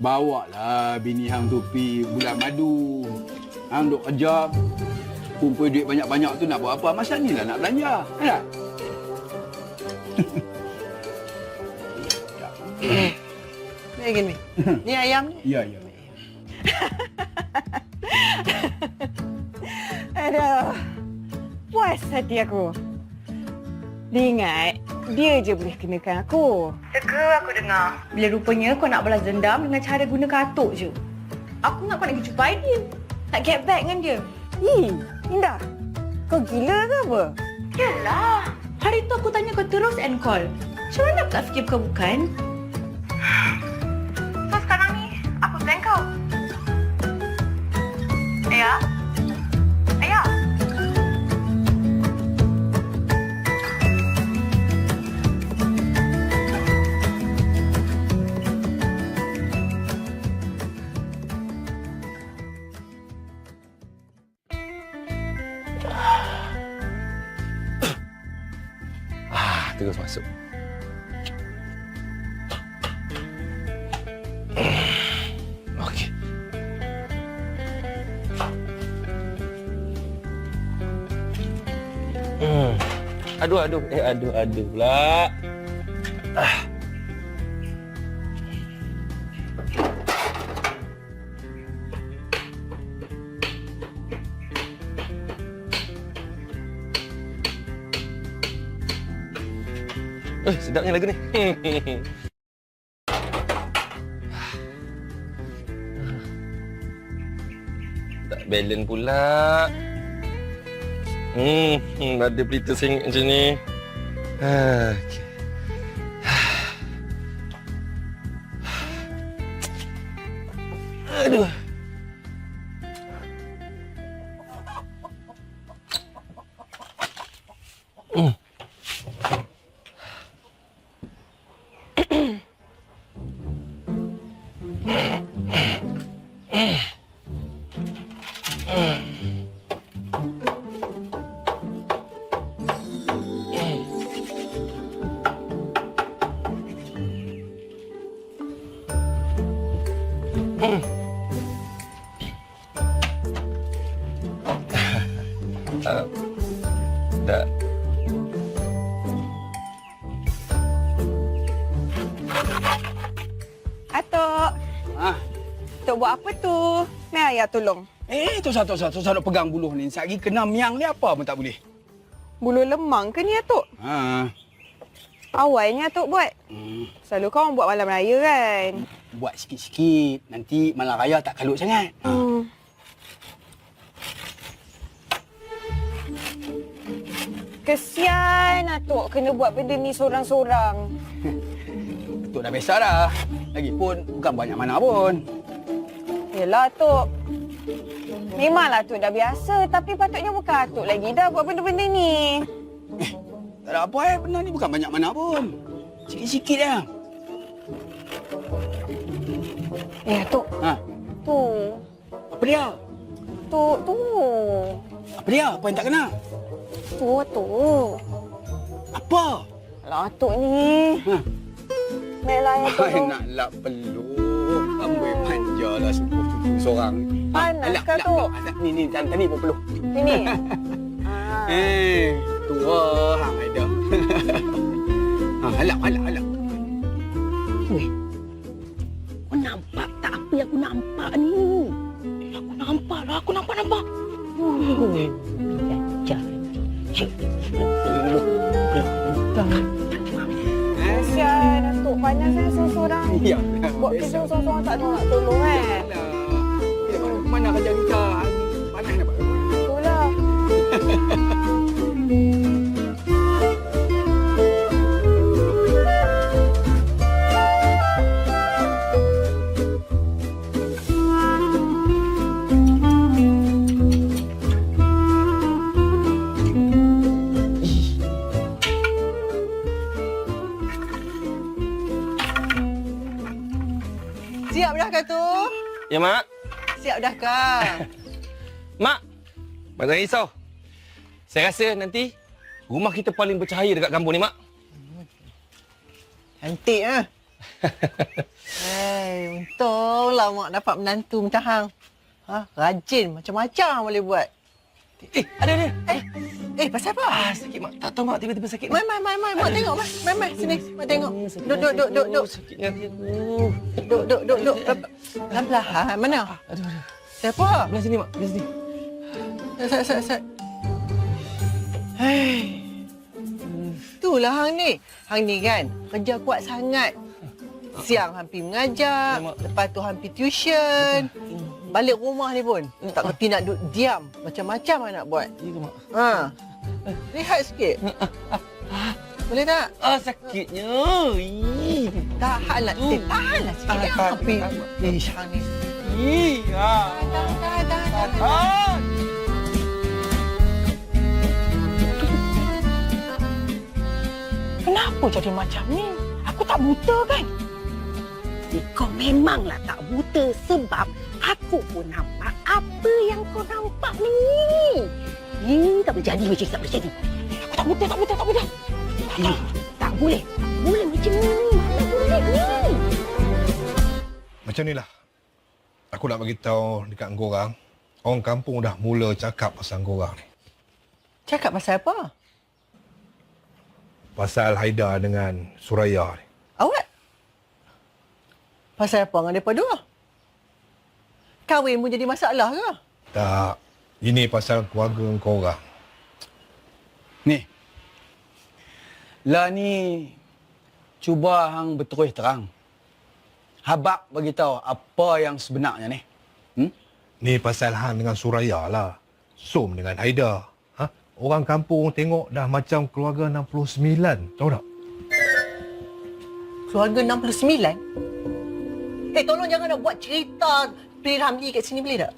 Bawa lah bini hang tu pi bulan madu. Hang duk kerja, kumpul duit banyak-banyak tu nak buat apa? Masa ni lah nak belanja. Kan? Ni gini. Ni ayam ni. Ya. Aduh, puas hati aku. Dia ingat, dia je boleh kenakan aku. Teka aku dengar. Bila rupanya kau nak balas dendam dengan cara gunakan Atuk je. Aku nak kau nak pergi jumpa Aidil. Nak get back dengan dia. Indah. Kau gila ke apa? Yalah. Hari tu aku tanya kau terus and call. Macam mana aku tak fikir bukan? So sekarang ni, apa plan kau? Ayah? Terus masuk. Okey. Aduh pula. Sedapnya lagu ni. Tak balance pula. Ada berita sengit macam ni. Okay. Aduh. Tak. Atuk. Atuk buat apa tu? Ni ayah tolong. Tu satu pegang buluh ni. Sagi kena miang ni apa pun tak boleh. Bulu lemang ke ni Atuk? Awalnya Atuk buat. Selalu kau buat malam raya kan? Buat sikit-sikit. Nanti malam raya tak kalut sangat. Kesian Atuk kena buat benda ni sorang-sorang. Atuk dah biasa dah. Lagipun bukan banyak mana pun. Yelah Atuk. Memanglah Atuk dah biasa, tapi patutnya bukan Atuk lagi dah buat benda-benda ni. Tak ada apa benda ni bukan banyak mana pun. Sikit-sikit dah. Atuk. Ha, Tu. apa dia? Tu. Apa dia? Apa yang tak kena? Tu, Atuk. Apa? Alah, Atuk ni. Ha. Baiklah, ya, Atuk. Hai, naklah peluk. Amboi manjalah sepupu seorang. Panas ke, Atuk? Ni, tadi pun peluk. Sini. Tua hang ada. Alak. Weh, kau nampak tak apa yang aku nampak ni? Aku nampak lah, aku nampak. Belajar. Kasihan Atuk, panasnya seorang-seorang. Ya. Buat kerja seorang-seorang tak tahu nak tolong kan? Mana kerja kita? Panas dapat. Itulah. Siap dah kah tu? Ya, Mak. Siap dah kah? Mak, jangan risau. Saya rasa nanti rumah kita paling bercahaya dekat kampung ni, Mak. Cantik ah. Untunglah mak dapat menantu macam hang. Rajin macam-macam boleh buat. Ada. Pasal apa? Sakit, Mak. Tak tahu, Mak. Tiba-tiba sakit. Mai, mak tengok, mai. Sini, mak tengok. Duduk. Sakitnya hati aku. Duduk. Pelan-pelan. Mana? Aduh. Siapa? Belah sini, Mak. Belah sini. Sat. Itulah hang ni. Hang ni kan kerja kuat sangat. Siang hampir mengajar, lepas tu hampir tuition. Balik rumah ni pun tak kerti nak duduk diam. Macam-macam hang nak buat. Ya ke, Mak? Rehat sikit. Boleh tak? Sakitnya. Tahanlah sikit. Tahanlah sikit. Hampir. Hang ni. Tahan. Kenapa jadi macam ni? Aku tak buta kan? Kau memanglah tak buta sebab aku pun nampak apa yang kau nampak ni. Tak boleh jadi macam ni, tak boleh jadi. Aku tak buta. Tak boleh macam ni. Mana boleh ni? Macam ni lah. Aku nak bagi tahu dekat korang. Orang kampung dah mula cakap pasal korang ni. Cakap pasal apa? Pasal Haida dengan Suraya ni. Awak? Pasal apa dengan mereka dua? Kahwin pun jadi masalah ke? Tak. Ini pasal keluarga korang. Ni. Lah ni cuba hang berterus terang. Habaq bagi tahu apa yang sebenarnya ni. Ni pasal Han dengan Suraya lah. Som dengan Haida. Orang kampung tengok dah macam keluarga 69. Tahu tak? Keluarga 69? Tolong jangan nak buat cerita Peri Ramli kat sini boleh tak?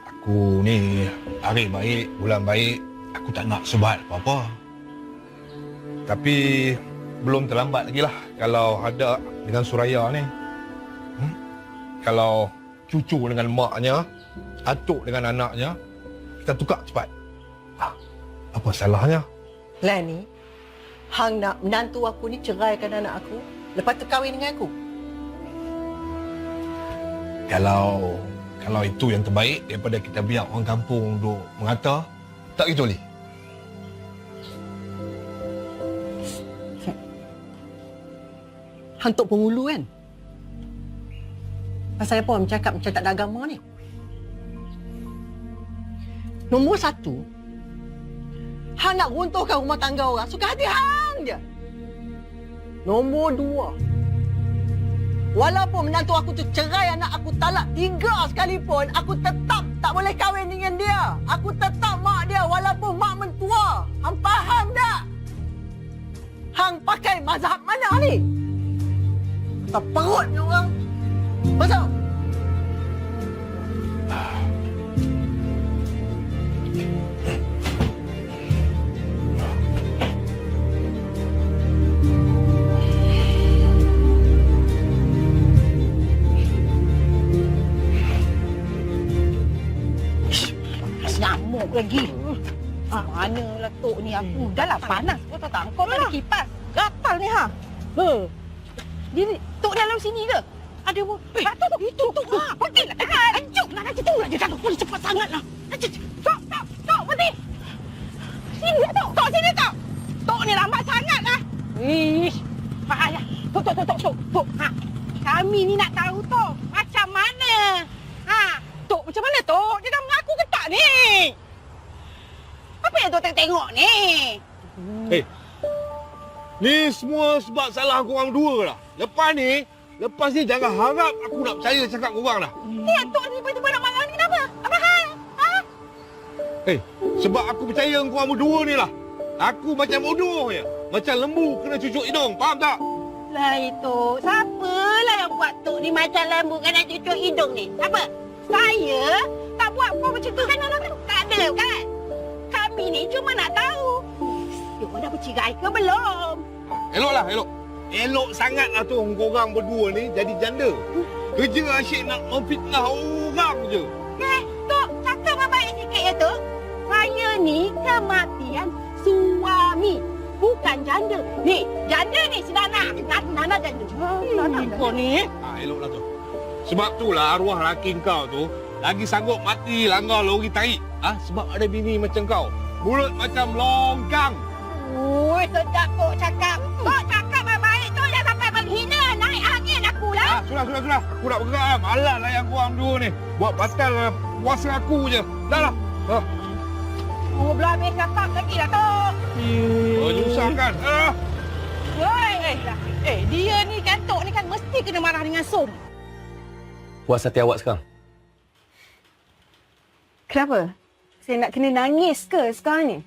Aku ni hari baik, bulan baik. Aku tak nak sebat apa-apa. Tapi belum terlambat lagi lah kalau ada dengan Suraya ni. Kalau cucu dengan maknya, atuk dengan anaknya, kita tukar cepat. Apa salahnya? Lani, hang nak menantu aku ni ceraikan anak aku, lepas tu kahwin dengan aku. Kalau itu yang terbaik daripada kita biar orang kampung duk mengata, tak gitu, Li? Hang tok pengulu kan? Pasal apa orang cakap macam tak ada agama ni? Nombor satu, hang nak runtuhkan rumah tangga orang, suka hati hang je. Nombor dua, walaupun menantu aku tu cerai anak aku talak 3 sekalipun, aku tetap tak boleh kahwin dengan dia. Aku tetap mak dia walaupun mak mentua. Hang faham tak? Hang pakai mazhab mana ni? Tak perut ni orang. Masuk. lagi. Manalah Tok ni aku. Dah lah panas. Kau tahu tak? Kau ada kipas. Gatal ni ha. Dia Tok dalam sini ke? Ada pun. Tok itu Tok. Berhentilah tangan. Anjuklah nanti tu dia jatuh pun cepat sangatlah. Tok berhenti. Sini Tok. Tok sini Tok. Tok ni lambat sangatlah. Ish. Ayah. Tok. Ha. Kami ni nak tahu Tok. Macam mana? Ha. Tok macam mana Tok? Dia dah mengaku ke tak ni? Apa yang Tok tengok ni? Ni semua sebab salah korang dua lah. Lepas ni jangan harap aku nak percaya cakap korang dah. Tok ni tiba-tiba nak marah ni kenapa? Apa hal? Ha? Sebab aku percaya korang berdua ni lah. Aku macam bodoh je. Macam lembu kena cucuk hidung. Faham tak? Lah Tok, siapalah yang buat Tok ni macam lembu kena cucuk hidung ni? Apa? Saya tak buat apa macam tu kan? Tak ada kan? Kami ni cuma nak tahu. Tok dah bercerai ke belum? Eloklah, elok. Elok sangatlah tu korang berdua ni jadi janda. Kerja asyik nak memfitnah orang je. Tok, cakap baik sikit ya Tok. Saya ni kematian suami. Bukan janda. Ni, janda ni si Nana. Nana janda. Nana kau ni. Eloklah tu. Sebab itulah arwah laki kau tu lagi sanggup mati langgar lori tarik. Sebab ada bini macam kau. Mulut macam longkang. Ui, sedap Tok cakap. Tok cakap baik-baik tu jangan sampai menghina. Naik angin aku lah. Sudah. Aku nak bergerak lah. Malas lah yang korang dua ni. Buat batal puasa aku je. Dah lah. Belum habis cakap lagi lah Tok. Susah kan? Dia ni kan Tok ni kan mesti kena marah dengan Som. Puas hati awak sekarang? Kenapa? Saya nak kena nangis ke sekarang ni?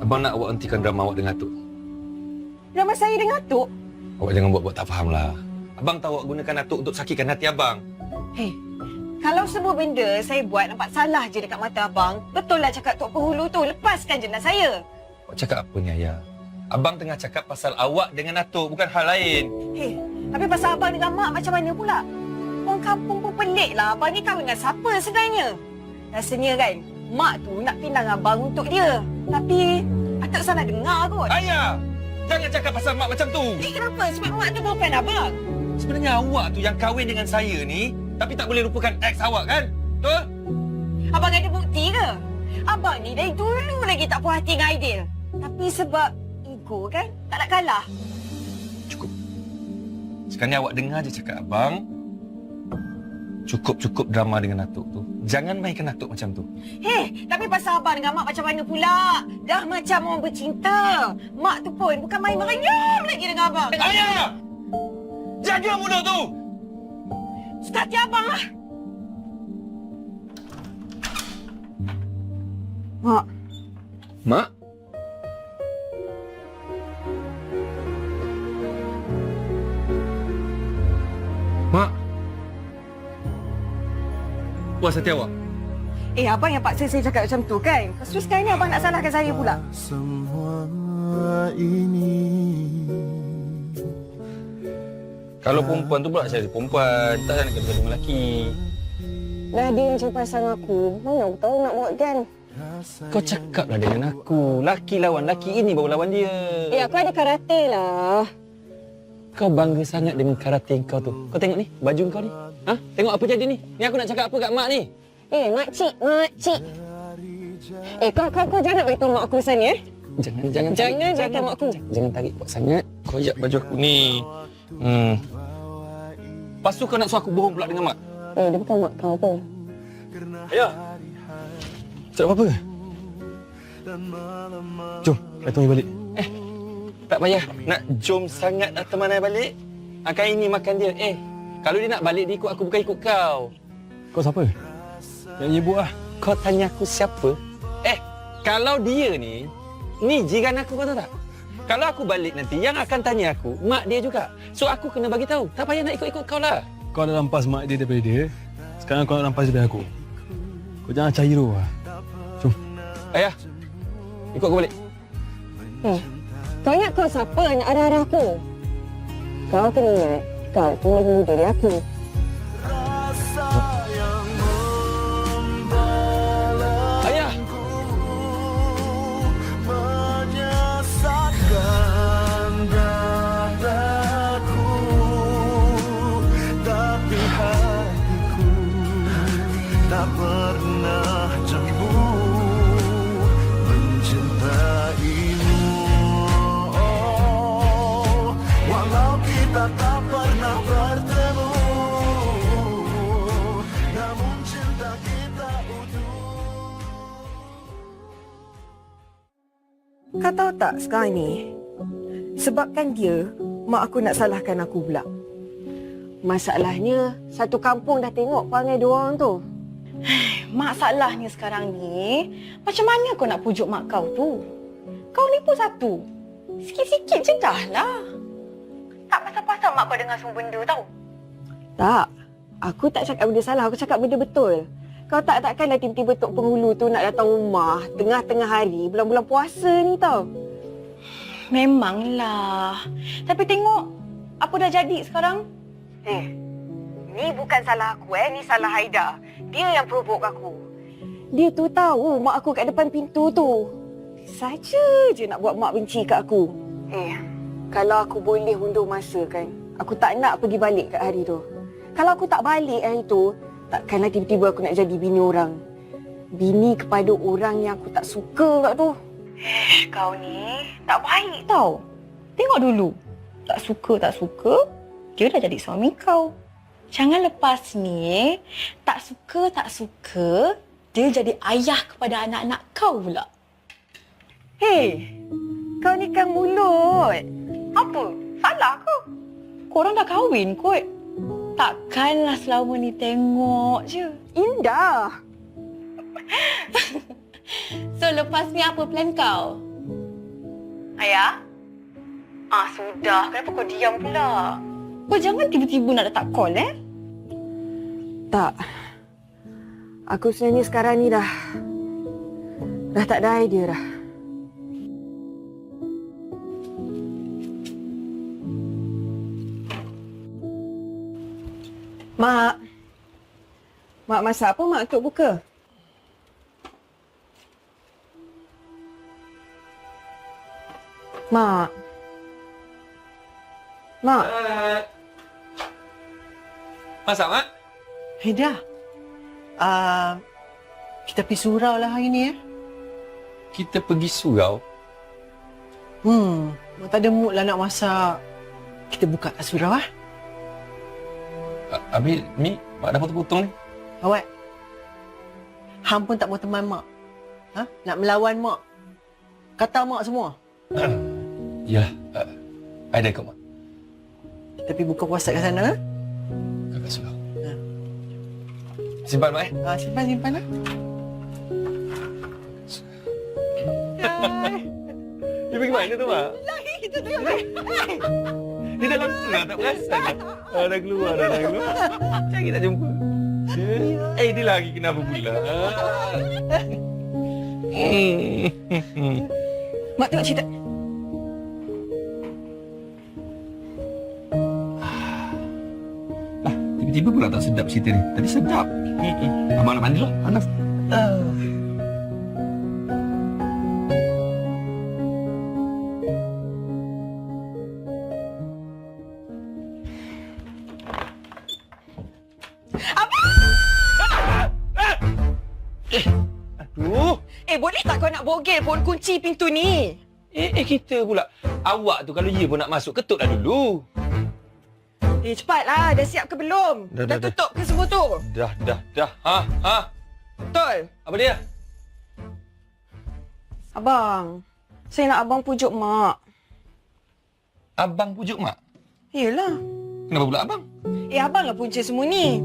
Abang nak awak hentikan drama awak dengan Atuk. Drama saya dengan Atuk? Awak jangan buat-buat tak faham lah. Abang tahu awak gunakan Atuk untuk sakitkan hati abang. Kalau semua benda saya buat nampak salah je dekat mata abang, betul lah cakap Tok Penghulu tu, lepaskan je nak saya. Awak cakap apa ni, Ayah? Abang tengah cakap pasal awak dengan Atuk, bukan hal lain. Tapi pasal abang dengan mak macam mana pula? Orang kampung pun pelik lah, abang ni kahwin dengan siapa sebenarnya? Rasanya kan, mak tu nak pinang abang untuk dia. Tapi, Atuk salah dengar kot. Ayah! Jangan cakap pasal mak macam tu. Kenapa? Sebab mak tu bukan abang. Sebenarnya awak tu yang kahwin dengan saya ni, tapi tak boleh lupakan ex awak kan? Betul? Abang ada bukti ke? Abang ni dari dulu lagi tak puas hati dengan Aidil. Tapi sebab ego kan, tak nak kalah. Cukup. Sekarang ni awak dengar je cakap abang. Cukup drama dengan Atuk tu. Jangan mainkan Atuk macam tu. Tapi pasal abang dengan mak macam mana pula? Dah macam orang bercinta. Mak tu pun bukan main meranyam lagi dengan abang. Ayah! Jaga mulut tu! Suka hati abang lah. Mak. Mak? Mak? Puas hati awak? Abang yang paksa saya cakap macam tu kan? Lepas tu sekarang ni abang nak salahkan saya pula. Semua ini. Kalau perempuan tu pula cari perempuan, tak nak kena dengan lelaki. Dah dia macam pasang aku, mana aku tahu nak buat kan? Kau cakaplah dengan aku. Laki lawan laki, ini baru lawan dia. Aku ada karate lah. Kau bangga sangat dengan karate kau tu. Kau tengok ni, baju kau ni. Tengok apa jadi ni. Ni aku nak cakap apa kat mak ni? Makcik. Kau jangan nak beritahu mak aku pasal ni Jangan beritahu mak aku. Jangan tarik kuat sangat. Koyak baju aku ni. Lepas tu kau nak suruh aku bohong pula dengan mak? Dia bukan mak kau pun. Ayah! Tak apa-apa ke? Jom, kita temui balik. Tak payah. Nak jom sangat dah teman saya balik. Akan ini makan dia. Kalau dia nak balik, dia ikut aku, bukan ikut kau. Kau siapa? Yang nyebut lah. Kau tanya aku siapa? Kalau dia ni jiran aku, kau tahu tak? Kalau aku balik nanti, yang akan tanya aku, mak dia juga. So, aku kena bagi tahu. Tak payah nak ikut-ikut kau lah. Kau dah rampas mak dia daripada dia. Sekarang kau nak rampas daripada aku. Kau jangan cairo lah. Jom. Ayah, ikut aku balik. Kau ingat kau siapa nak arah-arah aku? Kau kena ingat, kau tu lagi muda dari aku. Rasa yang membara Kau tahu tak sekarang ni, sebabkan dia, mak aku nak salahkan aku pula. Masalahnya, satu kampung dah tengok perangai diorang tu. Masalahnya sekarang ni, macam mana kau nak pujuk mak kau tu? Kau ni pun satu. Sikit-sikit je dah lah. Tak pasal-pasal mak kau dengar semua benda tau. Tak, aku tak cakap benda salah, aku cakap benda betul. Kau takkanlah tiba-tiba Tok Penghulu tu nak datang rumah tengah-tengah hari, bulan-bulan puasa ni tau. Memanglah. Tapi tengok apa dah jadi sekarang. Ni bukan salah aku ni salah Haida. Dia yang provoke aku. Dia tu tahu mak aku kat depan pintu tu. Saja je nak buat mak benci kat aku. Kalau aku boleh undur masa kan, aku tak nak pergi balik kat hari tu. Kalau aku tak balik hari tu, takkanlah tiba-tiba aku nak jadi bini orang. Bini kepada orang yang aku tak suka kat tu. Kau ni tak baik tau. Tengok dulu. Tak suka, dia dah jadi suami kau. Jangan lepas ni, tak suka, dia jadi ayah kepada anak-anak kau pula. Kau ni kan mulut. Apa? Salah ke? Korang dah kahwin kot. Takkanlah selama ni tengok je. Indah. So lepas ni apa plan kau? Ayah? Sudah. Kenapa kau diam pula? Kau jangan tiba-tiba nak letak call Tak. Aku sebenarnya sekarang ni dah tak ada idea dah. Mak. Mak masak apa mak untuk buka? Mak. Mak. Masak, Mak? Haida. Kita pergi surau lah hari ni Kita pergi surau? Mak tak ada mood lah nak masak. Kita buka kat surau Habis, Mi, Mak dah potong-potong ni. Awak. Hang pun tak mau teman mak. Nak melawan mak. Kata mak semua. Yalah, I dah ikut Mak. Kita pergi buka puasa kat sana. Kat surau. Simpan, Mak Simpan Dia pergi mana tu, Mak? Lagi kita tengok. Dia dalam surau tak perasan dah. Dah keluar. Cari tak jumpa. Dia lagi kenapa pula? Mak tengok cerita. Tiba-tiba pula tak sedap cerita ni. Tadi sedap. Abang nak mandi dulu. Panas. Aduh. Boleh tak kau nak bogel pun kunci pintu ni? Kita pula. Awak tu kalau ya pun nak masuk, ketutlah dulu. Cepatlah. Dah siap ke belum? Dah tutup ke semua tu? Dah. Betul. Apa dia? Abang. Saya nak abang pujuk mak. Abang pujuk mak? Yelah. Kenapa pula abang? Abang lah punca semua ni.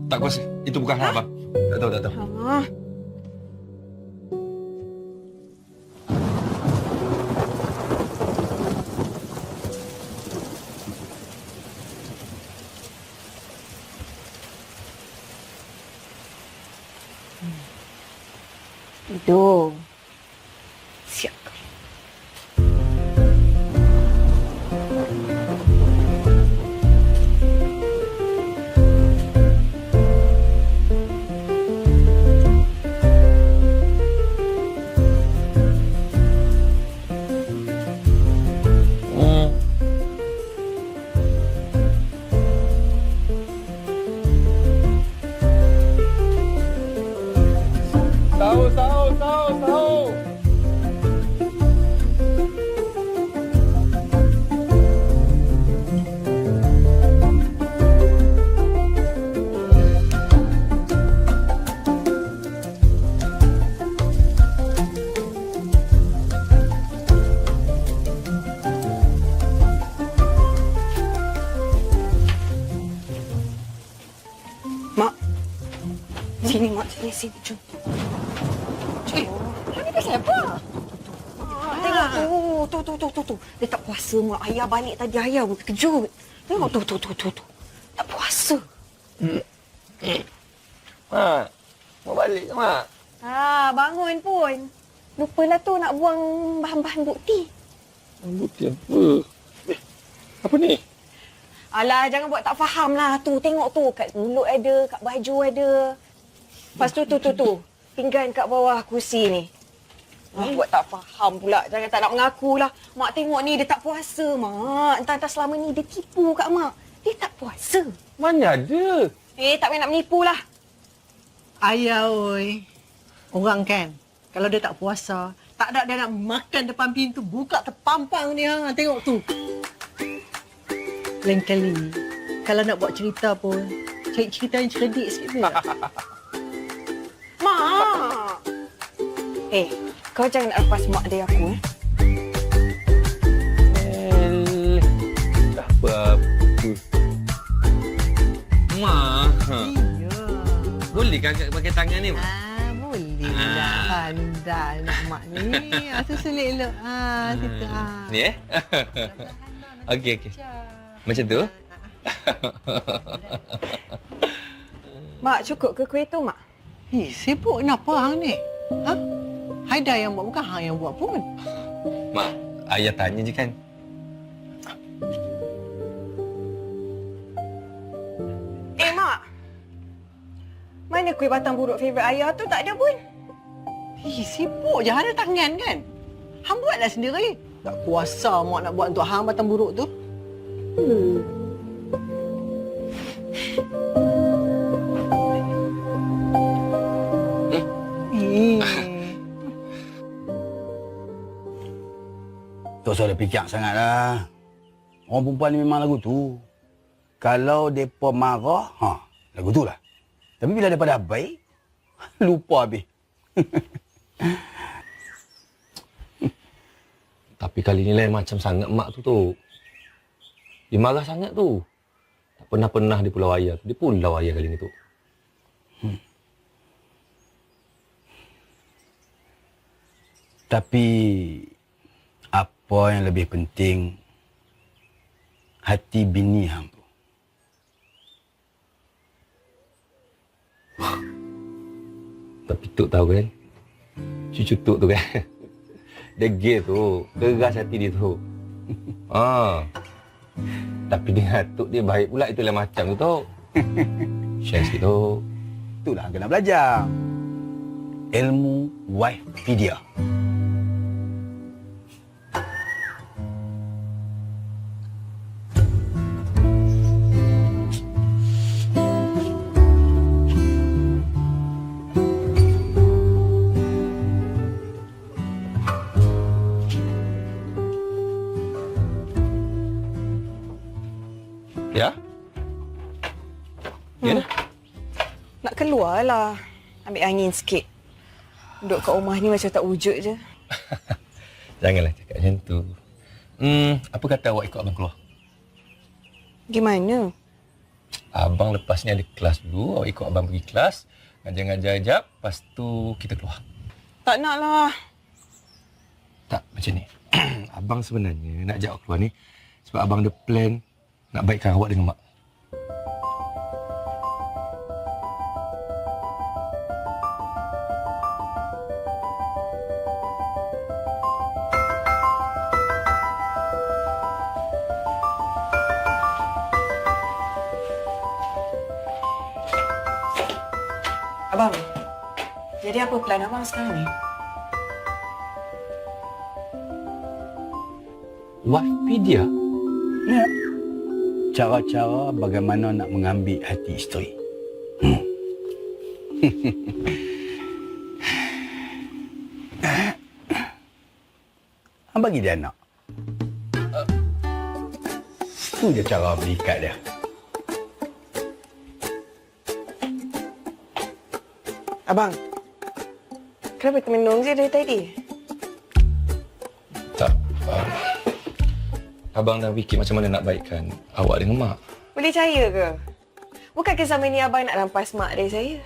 Tak kuasa. Itu bukan hal abang. Tak tahu. Tidur. Siap. Sahur. Sini, jom. Ini pasal apa? Tengok tu. Dia tak puasa, mak. Ayah balik tadi, ayah pun terkejut. Tengok tu. Tak puasa. Mak, mau balik ke mak? Bangun pun. Lupalah tu nak buang bahan-bahan bukti. Bukti apa? Apa ni? Alah, jangan buat tak faham lah. Tu, tengok tu. Kat mulut ada, kat baju ada. Lepas tu. Pinggan kat bawah kursi ni. Buat tak faham pula. Jangan tak nak mengaku lah. Mak tengok ni, dia tak puasa, Mak. Entah-entah selama ni dia tipu kat Mak. Dia tak puasa. Mana ada? Tak payah nak menipu lah. Ayah, oi. Orang kan, kalau dia tak puasa, tak ada dia nak makan depan pintu, buka terpampang ni. Tengok tu. Lain kali, kalau nak buat cerita pun, cari cerita yang cerdik sikit pula. Mak! Kau jangan nak lepas mak dari aku, Tak apa-apa. Mak. Iya. Boleh kan pakai tangan ni, Mak? Boleh lah. Pandai nak mak ni. Susul elok. Situ. Ni Okey. Macam tu? Mak, cukup ke kuih tu, Mak? Sibuk kenapa hang ni? Haida yang buat, bukan hang yang buat pun. Mak, ayah tanya je kan. Mak. Mana kuih batang buruk favourite ayah tu? Tak ada pun. Sibuk je ada tangan kan? Hang buatlah sendiri. Tak kuasa mak nak buat untuk hang batang buruk tu. Tak usah dah fikir sangatlah. Orang perempuan ni memang lagu tu. Kalau mereka marah, lagu tu lah. Tapi bila mereka dah baik, lupa habis. Tapi kali ni lain macam sangat mak tu. Dia marah sangat tu. Tak pernah-pernah di pulau ayah tu. Dia pulau ayah kali ni tu. Tapi apa yang lebih penting, hati bini hang tu. Tapi Tuk tahu kan? Cucu Tuk tu kan? Degil tu. Keras hati dia tu. Tapi dengan Tuk dia baik pula. Itulah macam tu Tuk. Share sikit Tuk. Itulah hang kena belajar. Ilmu Wifipedia. Ya? Ya dah. Nak keluar lah. Ambil angin sikit. Duduk kat rumah ni macam tak wujud je. Janganlah cakap macam tu. Apa kata awak ikut abang keluar? Gimana? Abang lepas ni ada kelas dulu. Awak ikut abang pergi kelas. Ngajar-ngajar jap. Lepas tu kita keluar. Tak nak lah. Tak, macam ni. Abang sebenarnya nak ajak awak keluar ni sebab abang ada plan nak baikkan awak dengan mak. Abang, jadi apa plan abang sekarang ni? Wikipedia? Ya. Cara-cara bagaimana nak mengambil hati isteri. Abang bagi dia anak. Itu je cara berikat dia. Abang, kenapa termenung je dari tadi? Tak. Abang dah fikir macam mana nak baikkan awak dengan mak. Boleh percaya ke? Bukankah selama ni abang nak rampas mak dari saya?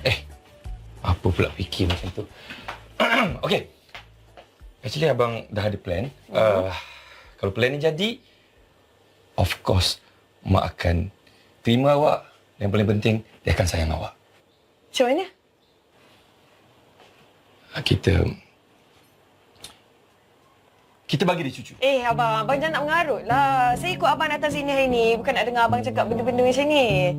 Apa Kenapa pula fikir macam tu? Okey. Actually abang dah ada plan. Kalau plan ni jadi, of course mak akan terima awak. Yang paling penting, dia akan sayang awak. Macam mana? Kita bagi dia cucu. Abang jangan nak mengarut lah. Saya ikut abang datang sini hari ni. Bukan nak dengar abang cakap benda-benda macam ni.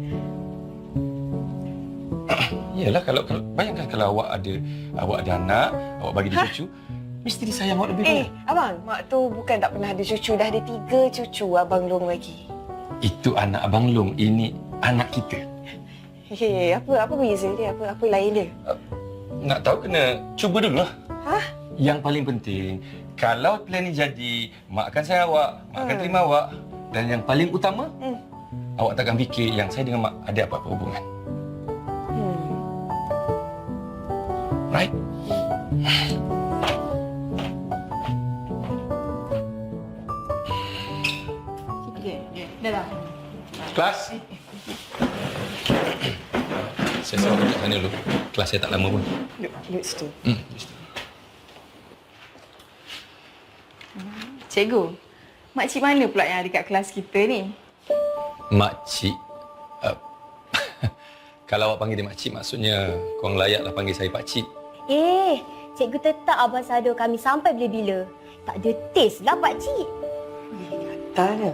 Yalah, kalau bayangkan kalau awak ada anak, awak bagi dia cucu, mesti dia sayang awak lebih banyak. Abang, mak tu bukan tak pernah ada cucu. Dah ada 3 cucu abang Long bagi. Itu anak abang Long, ini anak kita. Apa beza dia? Apa lain dia? Nak tahu kena cuba dulu lah. Yang paling penting, kalau plan ni jadi, mak akan sayang awak, mak akan terima awak. Dan yang paling utama, awak takkan fikir yang saya dengan mak ada apa-apa hubungan. Right? Dah. Kelas? Saya suruh duduk sana dulu. Kelas saya tak lama pun. Duduk situ. Situ. Cikgu, makcik mana pula yang ada kat kelas kita ni? Makcik? Kalau awak panggil dia makcik, maksudnya korang layaklah panggil saya pakcik. Cikgu tetap abang sado kami sampai bila-bila. Tak ada taste lah pakcik. Tak ada.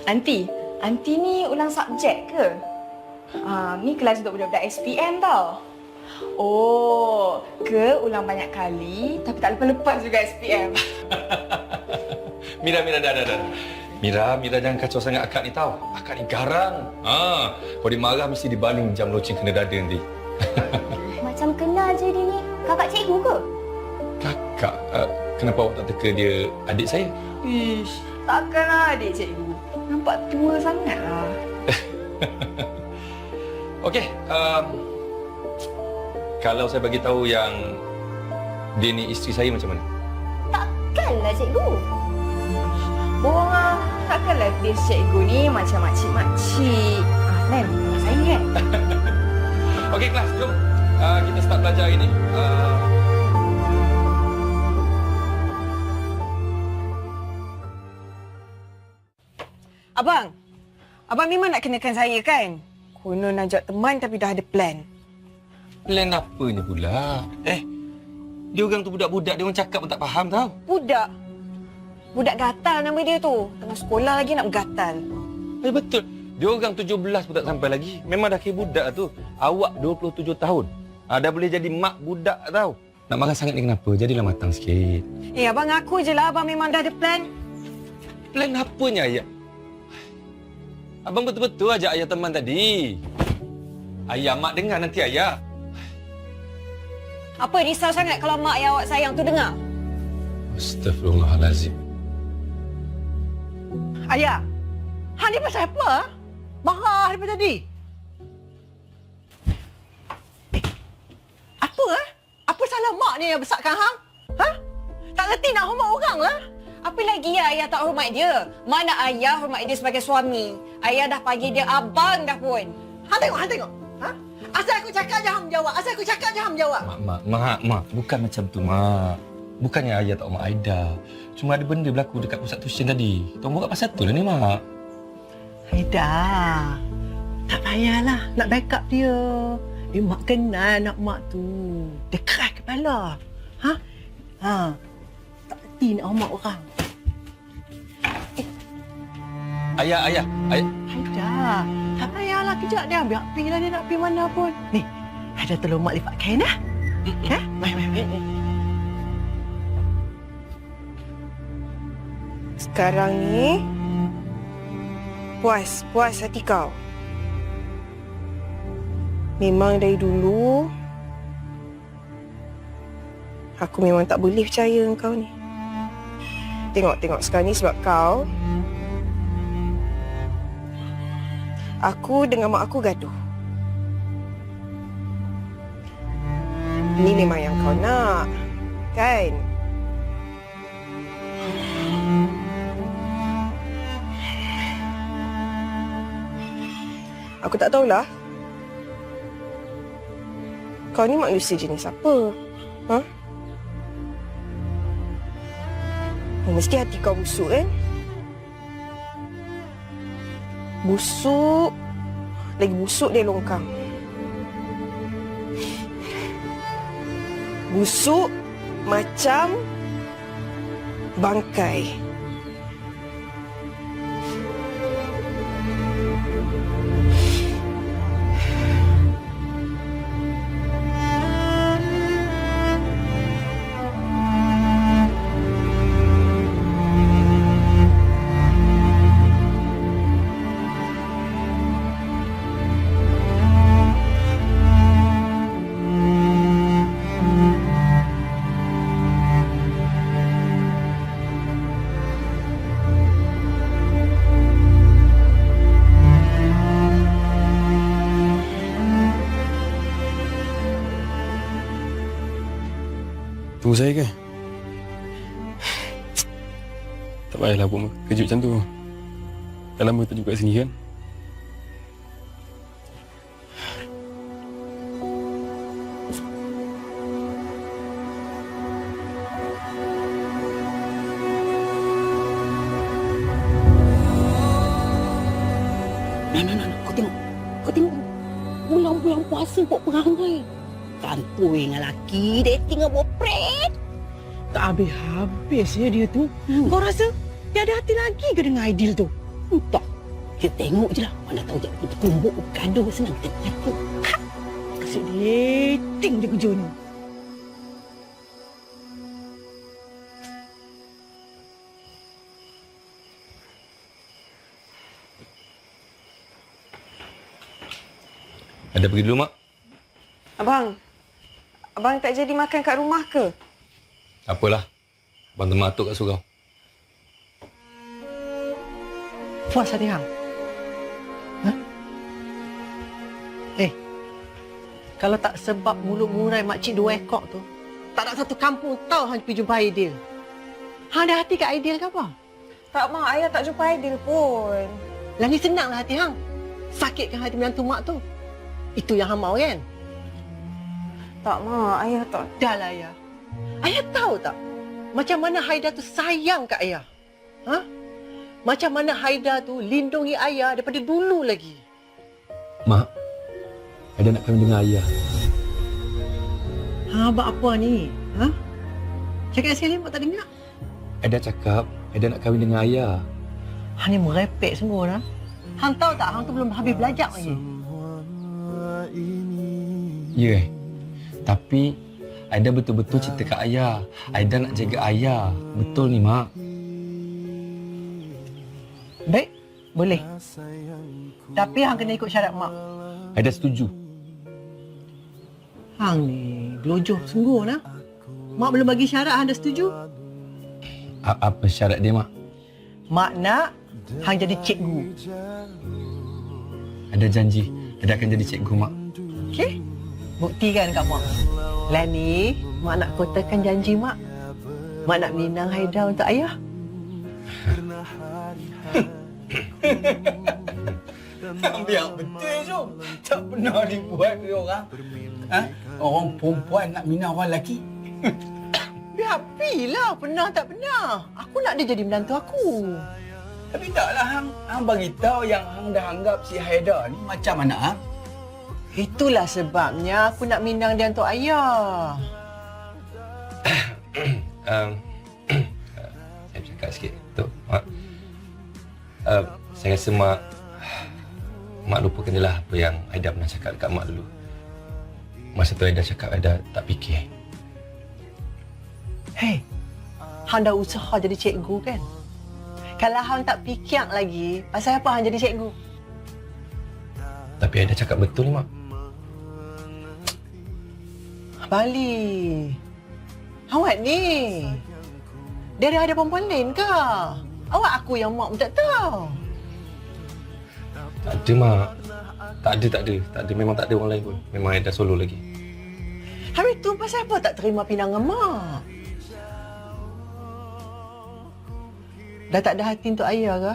Aunty ni ulang subjek ke? Ni kelas untuk budak-budak SPM tau. Oh, ulang banyak kali tapi tak lepas-lepas juga SPM. Mira, dah. Mira jangan kacau sangat akak ni tau. Akak ni garang. Kalau dia marah mesti dibaling jam loceng kena dada nanti. Macam kenal je dia ni. Kakak cikgu ke? Kakak? Kenapa awak tak teka dia adik saya? Ish, takkanlah adik cikgu. Nampak tua sangat lah. Okey, kalau saya bagi tahu yang dia ni isteri saya macam mana? Takkanlah cikgu. Bohong lah. Takkanlah taste cikgu ni macam makcik-makcik. Lain dengan saya kan? Okey kelas, jom. Kita start belajar hari ni. Abang memang nak kenakan saya kan? Konon ajak teman tapi dah ada plan. Plan apanya pula? Dia orang tu budak-budak, dia orang cakap pun tak faham tau. Budak? Budak gatal nama dia tu. Tengah sekolah lagi nak bergatal. Betul. Dia orang 17 pun tak sampai lagi. Memang dah kira budak tu. Awak 27 tahun. Dah boleh jadi mak budak tau. Nak marah sangat ni kenapa? Jadilah matang sikit. Abang ngaku je lah abang memang dah ada plan. Plan apanya ayah? Abang betul-betul ajak ayah teman tadi. Ayah, mak dengar nanti ayah. Apa risau sangat kalau mak yang awak sayang tu dengar? Astaghfirullahalazim. Ayah, ni pasal apa? Marah daripada tadi. Apa salah mak ni yang besarkan hang? Tak reti nak hormat orang lah. Apa lagi ya ayah tak hormat dia? Mana ayah hormat dia sebagai suami? Ayah dah panggil dia abang dah pun. Hang tengok. Asal aku cakap je hang jawab. Mak, bukan macam tu, Mak. Bukannya ayah tak hormat Aida. Cuma ada benda berlaku dekat pusat tuition tadi. Tuan buat pasal tu lah ni, Mak. Aida, tak payahlah nak backup dia. Mak kenal anak mak tu. Dia keras kepala. Tak reti nak hormat orang. Ayah. Aida, tak payahlah kejap dia. Biar pergilah dia nak pergi mana pun. Ni, Aida tolong mak lipat kain lah. Mai. Sekarang ni puas hati kau. Memang dari dulu aku memang tak boleh percaya dengan kau ni. Tengok sekarang ni sebab kau. Aku dengan mak aku gaduh. Ini memang yang kau nak, kan? Aku tak tahulah. Kau ni manusia jenis apa? Ha? Mesti hati kau busuk kan? Busuk. Lagi busuk dia longkang. Busuk macam bangkai. Tunggu saya ke? Tak payahlah buat kejut macam tu. Dah lama tak juga kat sini kan? Nah. Kau tengok. Bulan-bulan puasa buat perangai. Kantoi dengan lelaki, dating dengan boyfriend. Tak habis-habis ya dia tu. Kau rasa dia ada hati lagi ke dengan Aidil tu? Tak. Kita tengok je lah. Mana tahu dia bertumbuk, gaduh, senang takut. Asyik dating dia kerja ni. Ada pergi dulu, Mak? Abang tak jadi makan kat rumah ke? Apalah. Abang termatuk kat surau. Puas hati hang? Ha? Kalau tak sebab mulut murai makcik 2 ekor tu, tak nak satu kampung tahu hang pergi jumpa Aidil. Hang ada hati kat Aidil ke apa? Tak, Mak. Ayah tak jumpa Aidil pun. Lagi senanglah hati hang. Sakitkan hati menantu mak tu. Itu yang hang mahu kan? Tak, Mak. Ayah tak. Dah lah, Ayah. Ayah tahu tak macam mana Haida tu sayang kat Ayah? Ha? Macam mana Haida tu lindungi Ayah daripada dulu lagi. Mak, Aida nak kahwin dengan ayah. Ha, buat apa ni? Ha? Cakap sekali mak tak dengar. Aida cakap Aida nak kahwin dengan ayah. Hang ni merepek semua dah. Hang tahu tak hang tu belum habis belajar lagi. Ya, tapi Aida betul-betul cinta kat ayah. Aida nak jaga ayah. Betul ni, Mak. Baik, boleh. Tapi hang kena ikut syarat mak. Aida setuju. Hang ni gelojoh sungguh lah. Mak belum bagi syarat hang dah setuju. Apa syarat dia, Mak? Mak nak hang jadi cikgu. Ada janji Aida akan jadi cikgu, Mak. Okey? Buktikan kat mak. Lain ni, mak nak kotakan janji mak. Mak nak minang Haida untuk ayah. Biar betul, Jom. Tak pernah dibuat oleh orang. Ha? Orang perempuan nak minang orang lelaki. Biar apilah, pernah tak pernah. Aku nak dia jadi menantu aku. Tapi taklah hang bagi tahu yang hang dah anggap si Haida ni macam anak hang. Itulah sebabnya aku nak minang dia untuk ayah. Saya bercakap sikit, Tok. Mak. Saya rasa Mak lupakan je lah apa yang Aida pernah cakap dekat Mak dulu. Masa tu Aida cakap Aida tak fikir. Hei, hang dah usaha jadi cikgu kan? Kalau hang tak fikir lagi, pasal apa hang jadi cikgu? Tapi Aida cakap betul ni, Mak. Bali. Awak ni. Dia ada perempuan lain ke? Awak aku yang mak pun tak tahu. Tak ada, Mak. Tak ada. Memang tak ada orang lain pun. Memang Aida solo lagi. Habis tu pasal apa tak terima pinangan mak? Dah tak ada hati untuk ayah ke?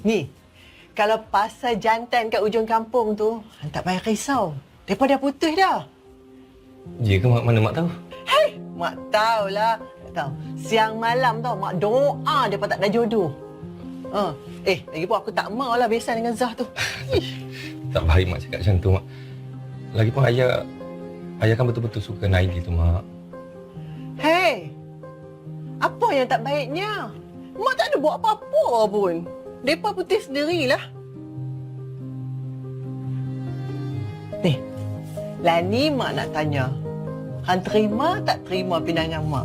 Ni, kalau pasal jantan kat ujung kampung tu, hang tak payah risau. Mereka dah putus dah. Ya ke mak? Mana mak tahu? Hei, mak tahulah. Tak tahu. Siang malam tau, mak doa dia tak ada jodoh. Lagipun aku tak maulah besan dengan Zah tu. Tak baik mak cakap macam tu, mak. Lagipun ayah kan betul-betul suka Naili tu, mak. Hei, apa yang tak baiknya? Mak tak ada buat apa-apa pun. Mereka putih sendirilah. Ni, Lani mak nak tanya. Hang terima tak terima pinangan mak?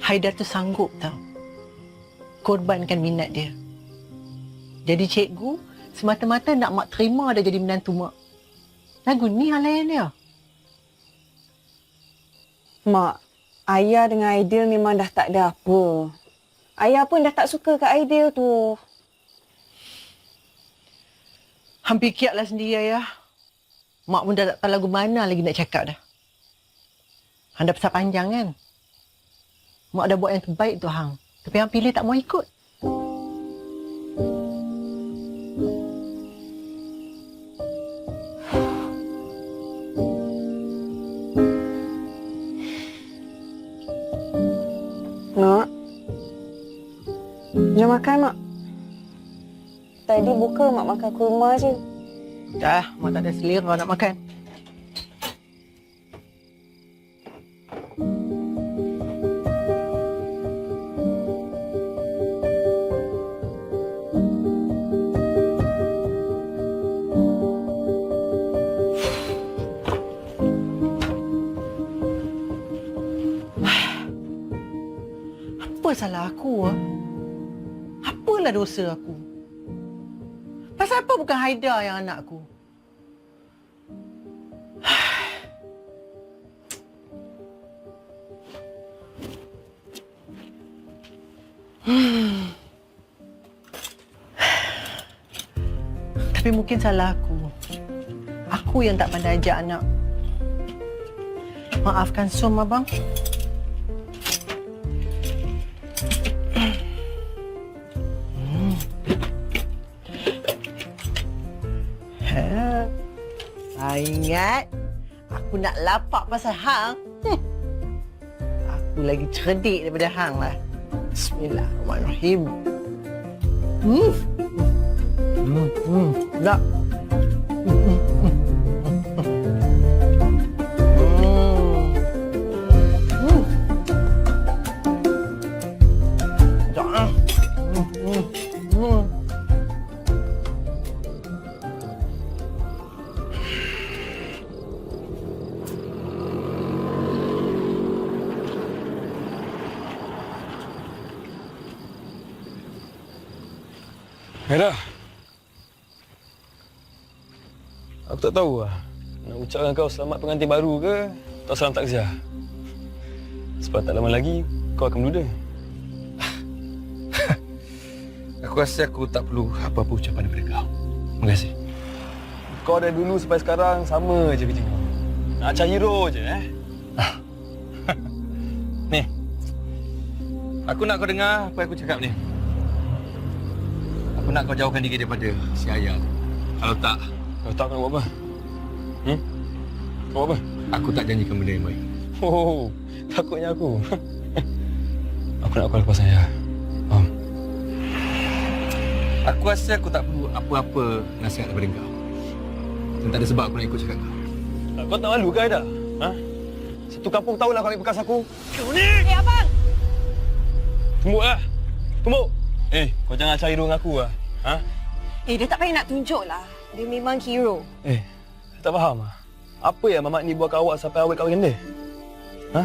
Haidar tu sanggup tau korbankan minat dia. Jadi cikgu semata-mata nak mak terima dia jadi menantu mak. Lagu ni hal lain dia. Mak, ayah dengan Aidil memang dah tak ada apa. Ayah pun dah tak suka kat Aidil tu. Hang fikirlah sendiri ayah. Mak pun dah tak tahu lagu mana lagi nak cakap dah. Hang dah besar panjang kan? Mak dah buat yang terbaik tu hang. Tapi hang pilih tak mau ikut. Mak. Jom makan, Mak. Tadi buka Mak makan kurma je. Dah, Mak tak ada selera nak makan. Apa salah aku? Apalah dosa aku? Pasal apa bukan Haidar yang anak aku? Tapi mungkin salah aku. Aku yang tak pandai ajak anak. Maafkan Som, abang. Ingat, aku nak lapak pasal hang. Aku lagi cerdik daripada hang lah. Bismillahirrahmanirrahim. Tak. Haidar. Aku tak tahu lah. Nak ucapkan kau selamat pengantin baru ke atau salam takziah. Sebab tak lama lagi kau akan meluda. Aku rasa aku tak perlu apa-apa ucapan daripada kau. Terima kasih. Kau dari dulu sampai sekarang sama je kerja kau. Nak cari hero je Ni. Aku nak kau dengar apa yang aku cakap ni. Aku nak kau jauhkan diri daripada si Ayah. Kalau tak kau nak buat apa? Kau buat apa? Aku tak janjikan benda yang baik. Oh, takutnya aku. Aku nak kau lepas saya. Aku rasa aku tak perlu apa-apa nasihat daripada kau. Dan tak ada sebab aku nak ikut cakap kau. Kau tak malu ke, Haidar? Satu kampung tahulah kau ambil bekas aku. Kau ni! Abang! Tumbuklah. Tumbuk. Kau jangan cari hero dengan aku lah. Dia tak payah nak tunjuk lah. Dia memang hero. Tak faham lah. Apa yang Mamat ni buat kat awak sampai awak kahwin dengan dia?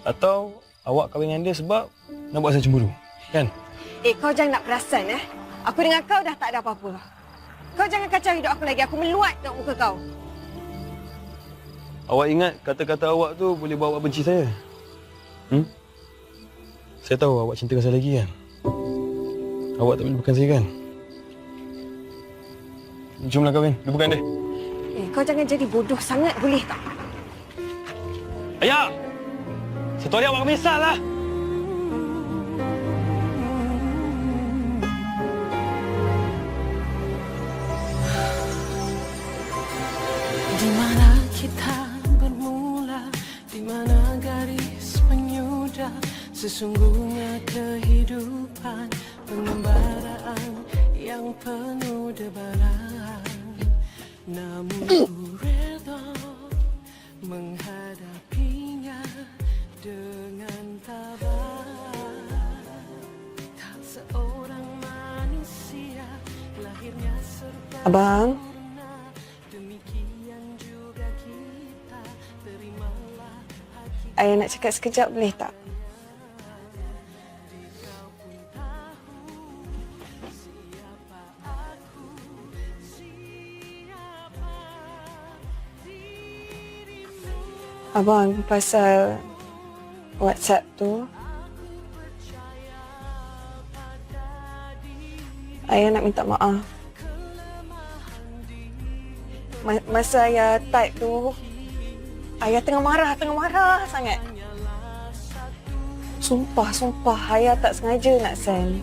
Atau awak kahwin dengan dia sebab nak buat saya cemburu? Kan? Kau jangan nak perasan Aku dengan kau dah tak ada apa-apa. Kau jangan kacau hidup aku lagi. Aku meluat tengok muka kau. Awak ingat kata-kata awak tu boleh buat awak benci saya? Saya tahu awak cintakan saya lagi kan? Awak tak boleh lupakan saya kan? Jomlah kahwin. Lupakan dia. Kau jangan jadi bodoh sangat boleh tak? Ayah! Satu hari awak menyesal lah. Di mana kita bermula, di mana garis menyudah, sesungguhnya kehidupan pengembaraan yang penuh debaran. Namun ku rela menghadapinya dengan tabah. Tak seorang manusia lahirnya serba Abang. Ayah nak cakap sekejap boleh tak? Abang, pasal WhatsApp tu, ayah nak minta maaf. Masa ayah type tu, ayah tengah marah sangat. Sumpah, ayah tak sengaja nak send.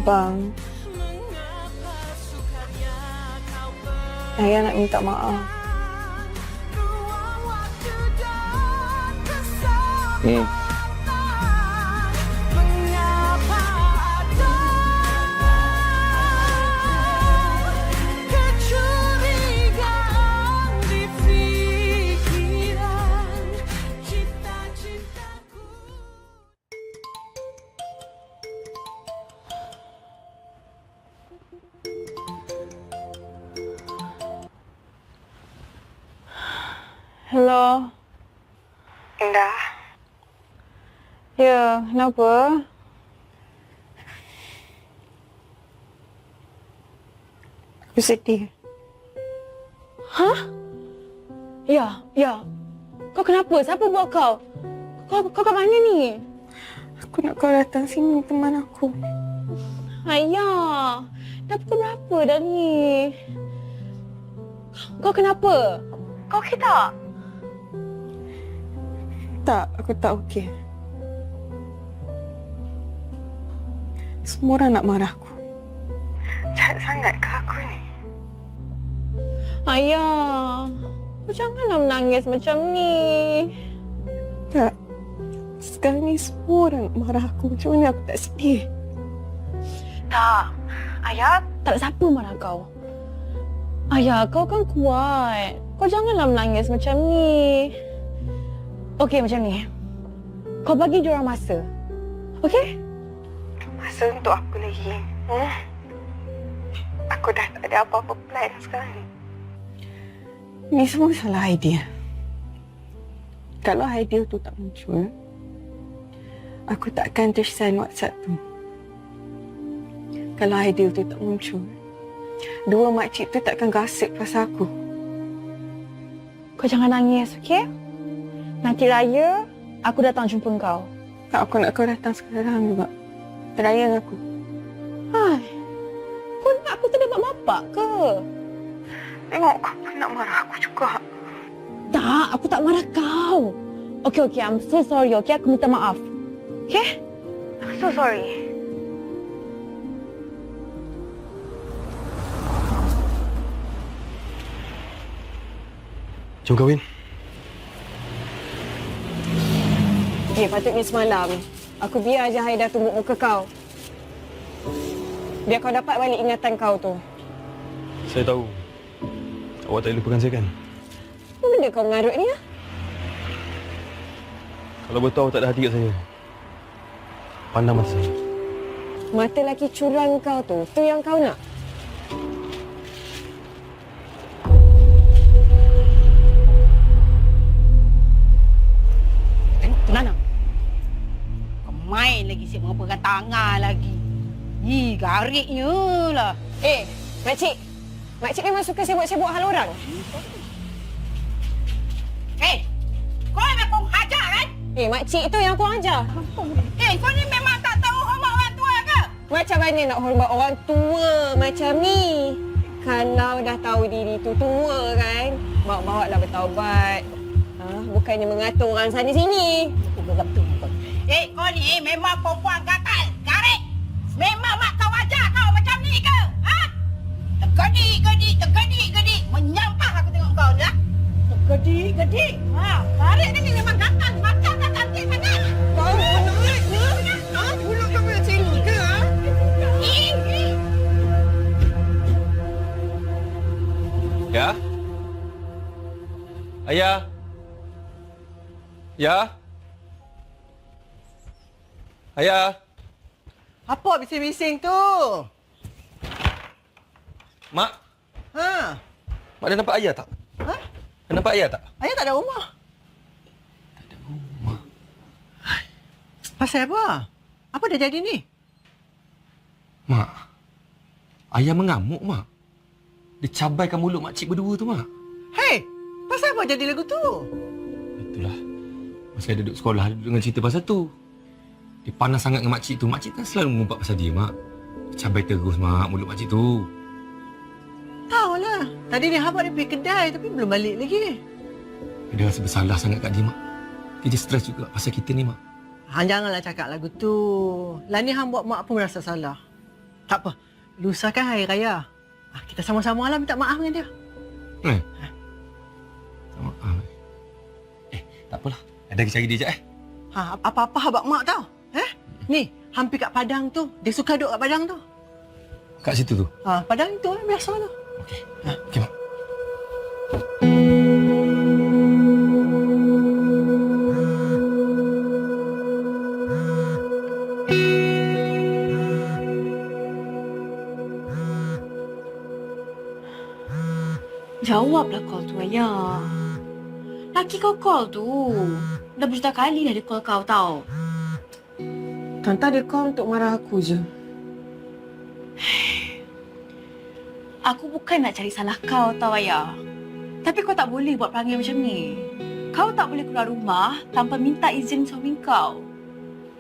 Bang, ayah nak minta maaf. Hello. Indah. Ya, kenapa? Aku sedih. Hah? Ya. Kau kenapa? Siapa buat kau? Kau kat mana ni? Aku nak kau datang sini teman aku. Ayah, dah pukul berapa dah ni? Kau kenapa? Kau okey tak? Tak, aku tak okey. Semua orang nak marah aku. Jahat sangat ke aku ni? Ayah, kau janganlah menangis macam ni. Tak. Sekarang ni semua orang nak marah aku. Macam mana aku tak sedih? Tak. Ayah, tak ada siapa marah kau. Ayah, kau kan kuat. Kau janganlah menangis macam ni. Okey, macam ni. Kau bagi diorang masa. Okey? Masa untuk apa lagi? Aku dah tak ada apa-apa plan sekarang ni. Ni semua salah idea. Kalau idea tu tak muncul, aku takkan tersign WhatsApp tu. Kalau idea tu tak muncul, dua makcik tu takkan gossip pasal aku. Kau jangan nangis, okey? Nanti raya, aku datang jumpa kau. Tak, aku nak kau datang sekarang juga. Raya dengan aku. Hai, kau nak aku terlibat bapak ke? Tengok, kau pun nak marah aku juga. Tak, aku tak marah kau. Okey, I'm so sorry, okey? Aku minta maaf. Okey? I'm so sorry. Jom kahwin. Patutnya semalam aku biar je Haida tumbuk muka kau. Biar kau dapat balik ingatan kau tu. Saya tahu. Awak tak boleh lupakan saya kan? Apa benda kau mengarut ni? Kalau betul awak tak ada hati kat saya, pandang mata saya. Mata lelaki curang kau tu yang kau nak? Nana. Kau main lagi siap mengapakan tangan lagi. Gariknya lah. Makcik. Makcik memang suka sibuk-sibuk hal orang. Kau yang aku hajar kan? Makcik tu yang aku ajar. Kau ni memang tak tahu hormat orang tua ke? Macam mana nak hormat orang tua macam ni? Kalau dah tahu diri tu tua kan, bawa-bawa lah bertaubat. Bukannya mengatur orang sana sini. Betul. Kau ni memang perempuan gatal, garik. Memang mak kau ajar kau macam ni ke? Ha? Tergedik-gedik. Menyampah aku tengok kau ni. Tergedik-gedik. Garik ni memang gatal. Macam dah cantik sangat. Kau menarik ke? Mulut kau macam ni ke? Ya? Ayah? Ya? Ayah? Apa bising-bising tu? Mak? Ha? Mak dah nampak ayah tak? Ha? Dah nampak ayah tak? Ayah tak ada rumah. Pasal apa? Apa dah jadi ni? Mak, ayah mengamuk, Mak. Dia cabaikan mulut makcik berdua tu, Mak. Hei, pasal apa jadi lagu tu? Itulah. Masa dia duduk sekolah, dia duduk dengan cerita pasal tu. Dia panas sangat dengan makcik tu. Makcik kan selalu mengumpat pasal dia, Mak. Dia cabai terus, Mak, mulut makcik tu. Tahulah. Tadi ni Habak dia pergi kedai tapi belum balik lagi. Dia rasa bersalah sangat kat dia, Mak. Dia stres juga pasal kita ni, Mak. Janganlah cakap lagu tu. Lah ni Hang buat mak pun rasa salah. Tak apa. Lusa kan Hari Raya. Kita sama-sama lah minta maaf dengan dia. Sama maaf. Tak apalah. Ada lagi cari dia sekejap, Apa-apa Habak mak tahu. Ni, hampir kat Padang tu. Dia suka duduk kat Padang tu. Kat situ tu? Padang itu biasa tu. Okey, Mak. Jawablah call tu, Ayah. Laki kau call tu. Dah berjuta kali dah dia call kau tahu. Tante dia call untuk marah aku je. Aku bukan nak cari salah kau tahu, Ayah. Tapi kau tak boleh buat perangai macam ni. Kau tak boleh keluar rumah tanpa minta izin suami kau.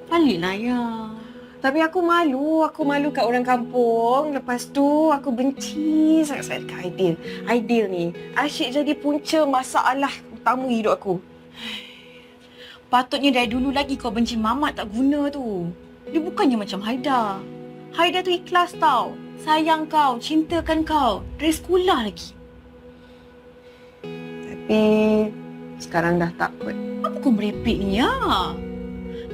Baliklah, Ayah. Tapi aku malu kat orang kampung. Lepas tu aku benci sangat-sangat kat Aidil. Aidil ni asyik jadi punca masalah utama hidup aku. Patutnya dari dulu lagi kau benci Mamat tak guna tu. Dia bukannya macam Haida. Haida tu ikhlas tau. Sayang kau, cintakan kau. Dari sekolah lagi. Tapi sekarang dah tak kot. Apa kau merepek ni, ya?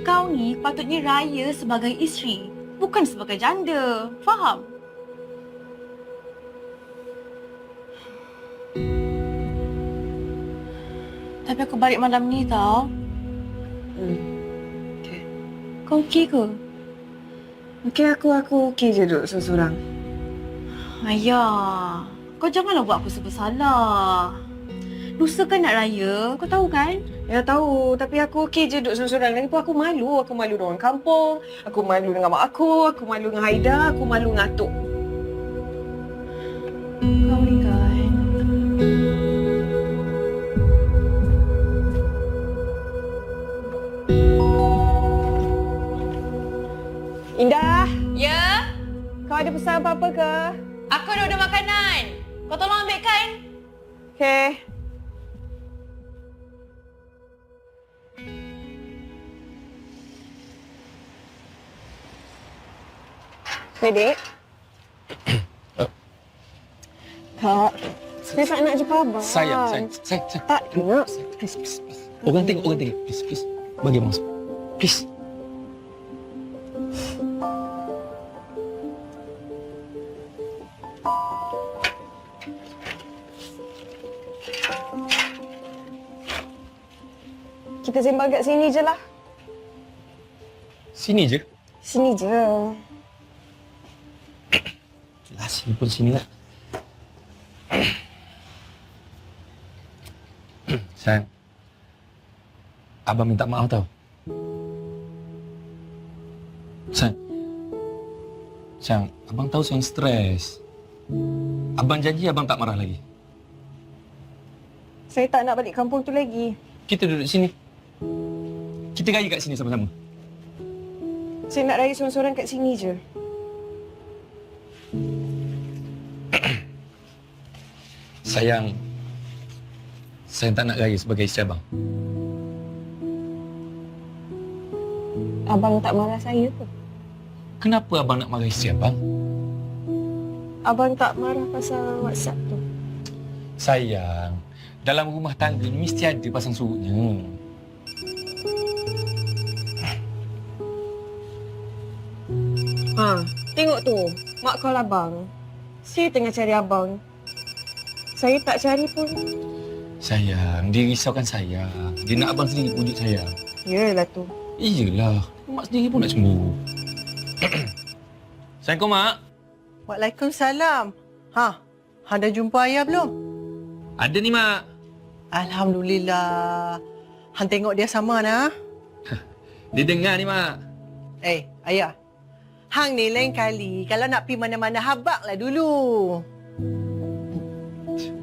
Kau ni patutnya raya sebagai isteri, bukan sebagai janda. Faham? Tapi aku balik malam ni tau. Okey. Kau okey ke? Okey, aku okey je duduk seorang-seorang. Ayah, kau janganlah buat aku bersalah. Lusa kan nak raya, kau tahu kan? Ya tahu, tapi aku okey je duduk seorang-seorang. Lagipun aku malu dengan orang kampung. Aku malu dengan mak aku malu dengan Haida, aku malu dengan Atuk. Kau ni kan. Indah? Ya? Kau ada pesan apa-apa ke? Aku dah order makanan. Kau tolong ambilkan. Okey. Adik. Kak, saya tak nak jumpa abang. Sayang. Tak nak. Please. Orang tengok. Please. Bagi abang masuk. Please. Kita sembang kat sini je lah. Sini je? Sini je. Sini pun sini lah. Sayang, abang minta maaf tau. Sayang, abang tahu sayang stres. Abang janji abang tak marah lagi. Saya tak nak balik kampung tu lagi. Kita duduk sini. Kita raya kat sini sama-sama. Saya nak raya seorang-seorang kat sini je. Sayang tak nak raya sebagai isteri abang. Abang tak marah saya ke? Kenapa abang nak marah isteri abang? Abang tak marah pasal WhatsApp tu? Sayang, dalam rumah tangga ni mesti ada pasang surutnya. Tengok tu, mak call abang. Saya tengah cari abang. Saya tak cari pun. Sayang, dia risaukan saya. Dia nak abang sendiri pujuk saya. Yalah tu. Iyalah, mak sendiri pun nak cemburu. Assalamualaikum, Mak. Waalaikumsalam. Hang dah jumpa ayah belum? Ada ni, Mak. Alhamdulillah. Hang tengok dia sama nah. Dia dengar ni, Mak. Ayah. Hang ni lain kali kalau nak pergi mana-mana habaklah dulu.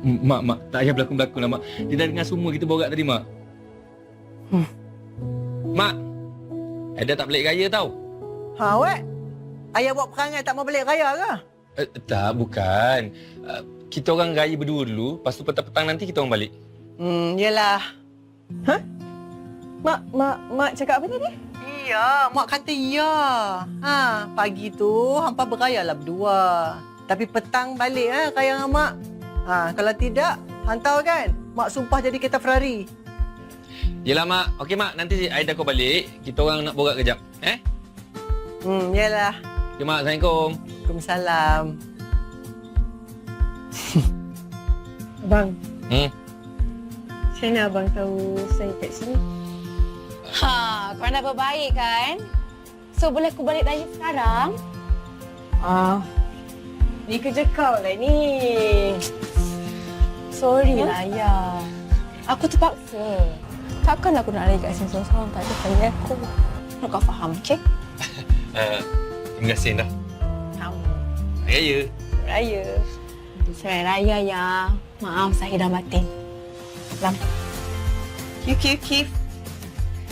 Mak, tak payah berlakon-berlakon lah, Mak. Dia dah dengar semua kita borak tadi, Mak. Mak, Aida tak balik raya tau. Weh? Ayah buat perangai tak mau balik raya ke? Tak, bukan. Kita orang raya berdua dulu, lepas tu petang-petang nanti kita orang balik. Yelah. Mak cakap apa tadi? Ya, mak kata ya. Pagi tu hampa berayalah berdua. Tapi petang balik raya dengan mak. Kalau tidak, hang tahu kan? Mak sumpah jadi kereta Ferrari. Yelah, Mak. Okey, Mak. Nanti Aida kau balik. Kita orang nak borak kejap. Yelah. Okay, Mak. Assalamualaikum. Waalaikumsalam. Abang. Macam mana abang tahu saya kat sini? Korang dah berbaik kan? So, boleh aku balik tanya sekarang? Ni kerja kau lah ni. Sorry lah, ayah. Aku terpaksa. Takkan aku nak lagi kat sini seorang-seorang tak ada tanya aku. Nak kau faham, okey? Terima kasih, dah. Sama. Raya. Raya. Selamat Raya, ayah. Maaf, saya dah batin. Salam. Kif.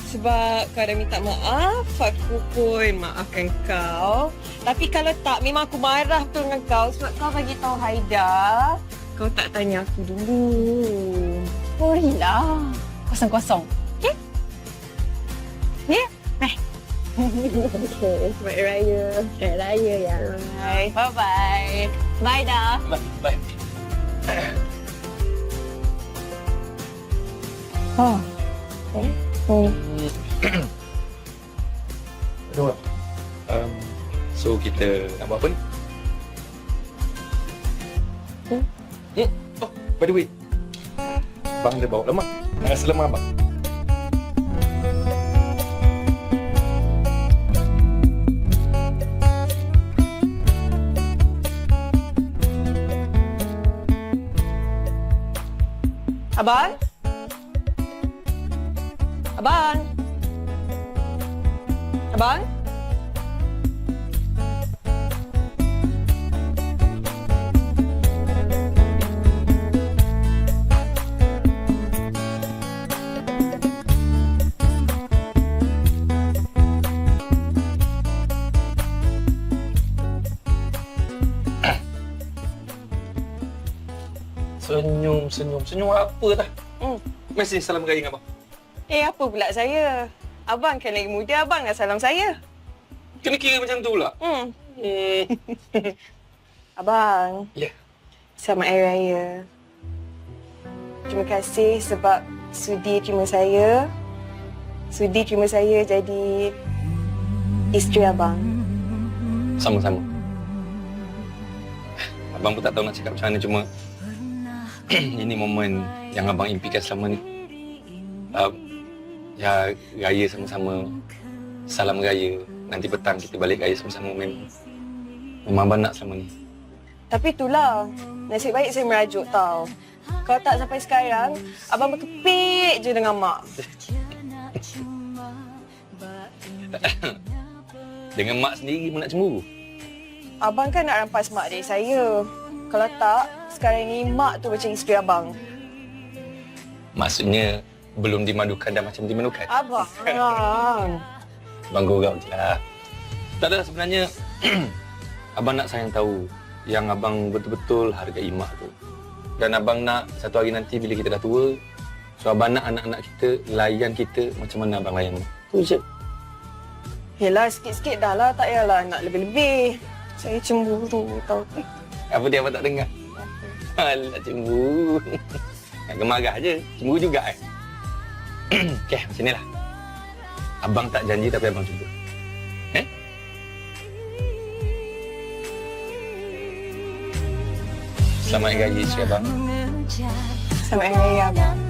Sebab kau dah minta maaf, aku pun maafkan kau. Tapi kalau tak, memang aku marah betul dengan kau sebab kau bagi tahu Haida, kau tak tanya aku dulu. Sorry lah. Kosong-kosong. Okey? Ya? Okay, Selamat Raya. Selamat Raya, ya. Bye-bye. Bye dah. Bye. Aduh. So kita nak buat apa ni? Oh, by the way. Abang dah bawa lemak. Nak rasa lemak abang. Abang? Abang? Abang? Senyum apa dah? Mesti salam raya dengan abang. Apa pula saya? Abang kan lagi muda, abang nak salam saya. Kena kira macam tu pula. Abang. Ya. Selamat Hari Raya. Terima kasih sebab sudi terima saya. Sudi terima saya jadi isteri abang. Sama-sama. Abang pun tak tahu nak cakap macam mana, cuma ini momen yang abang impikan selama ni. Ya, raya sama-sama. Salam raya. Nanti petang kita balik raya sama-sama. Memang abang nak selama ni. Tapi itulah, nasib baik saya merajuk tau. Kalau tak sampai sekarang, abang berkepit je dengan mak. Dengan mak sendiri pun nak cemburu. Abang kan nak rampas mak dari saya. Kalau tak, sekarang ni mak tu macam isteri abang. Maksudnya, belum dimadukan dah macam dimadukan. Abang. Abang gurau je lah. Tak adalah sebenarnya. Abang nak sayang tahu yang abang betul-betul hargai mak tu. Dan abang nak satu hari nanti bila kita dah tua, so abang nak anak-anak kita layan kita macam mana abang layan mak. Tu je. Yelah, sikit-sikit dah lah. Tak payahlah nak lebih-lebih. Saya cemburu tau. Apa dia abang tak dengar? Alah, cemburu. Nak gemarah je. Cemburu juga Okey, macam ni lah. Abang tak janji tapi abang cuba. Selamat Hari Raya, Cik Abang. Selamat Hari Raya, Abang.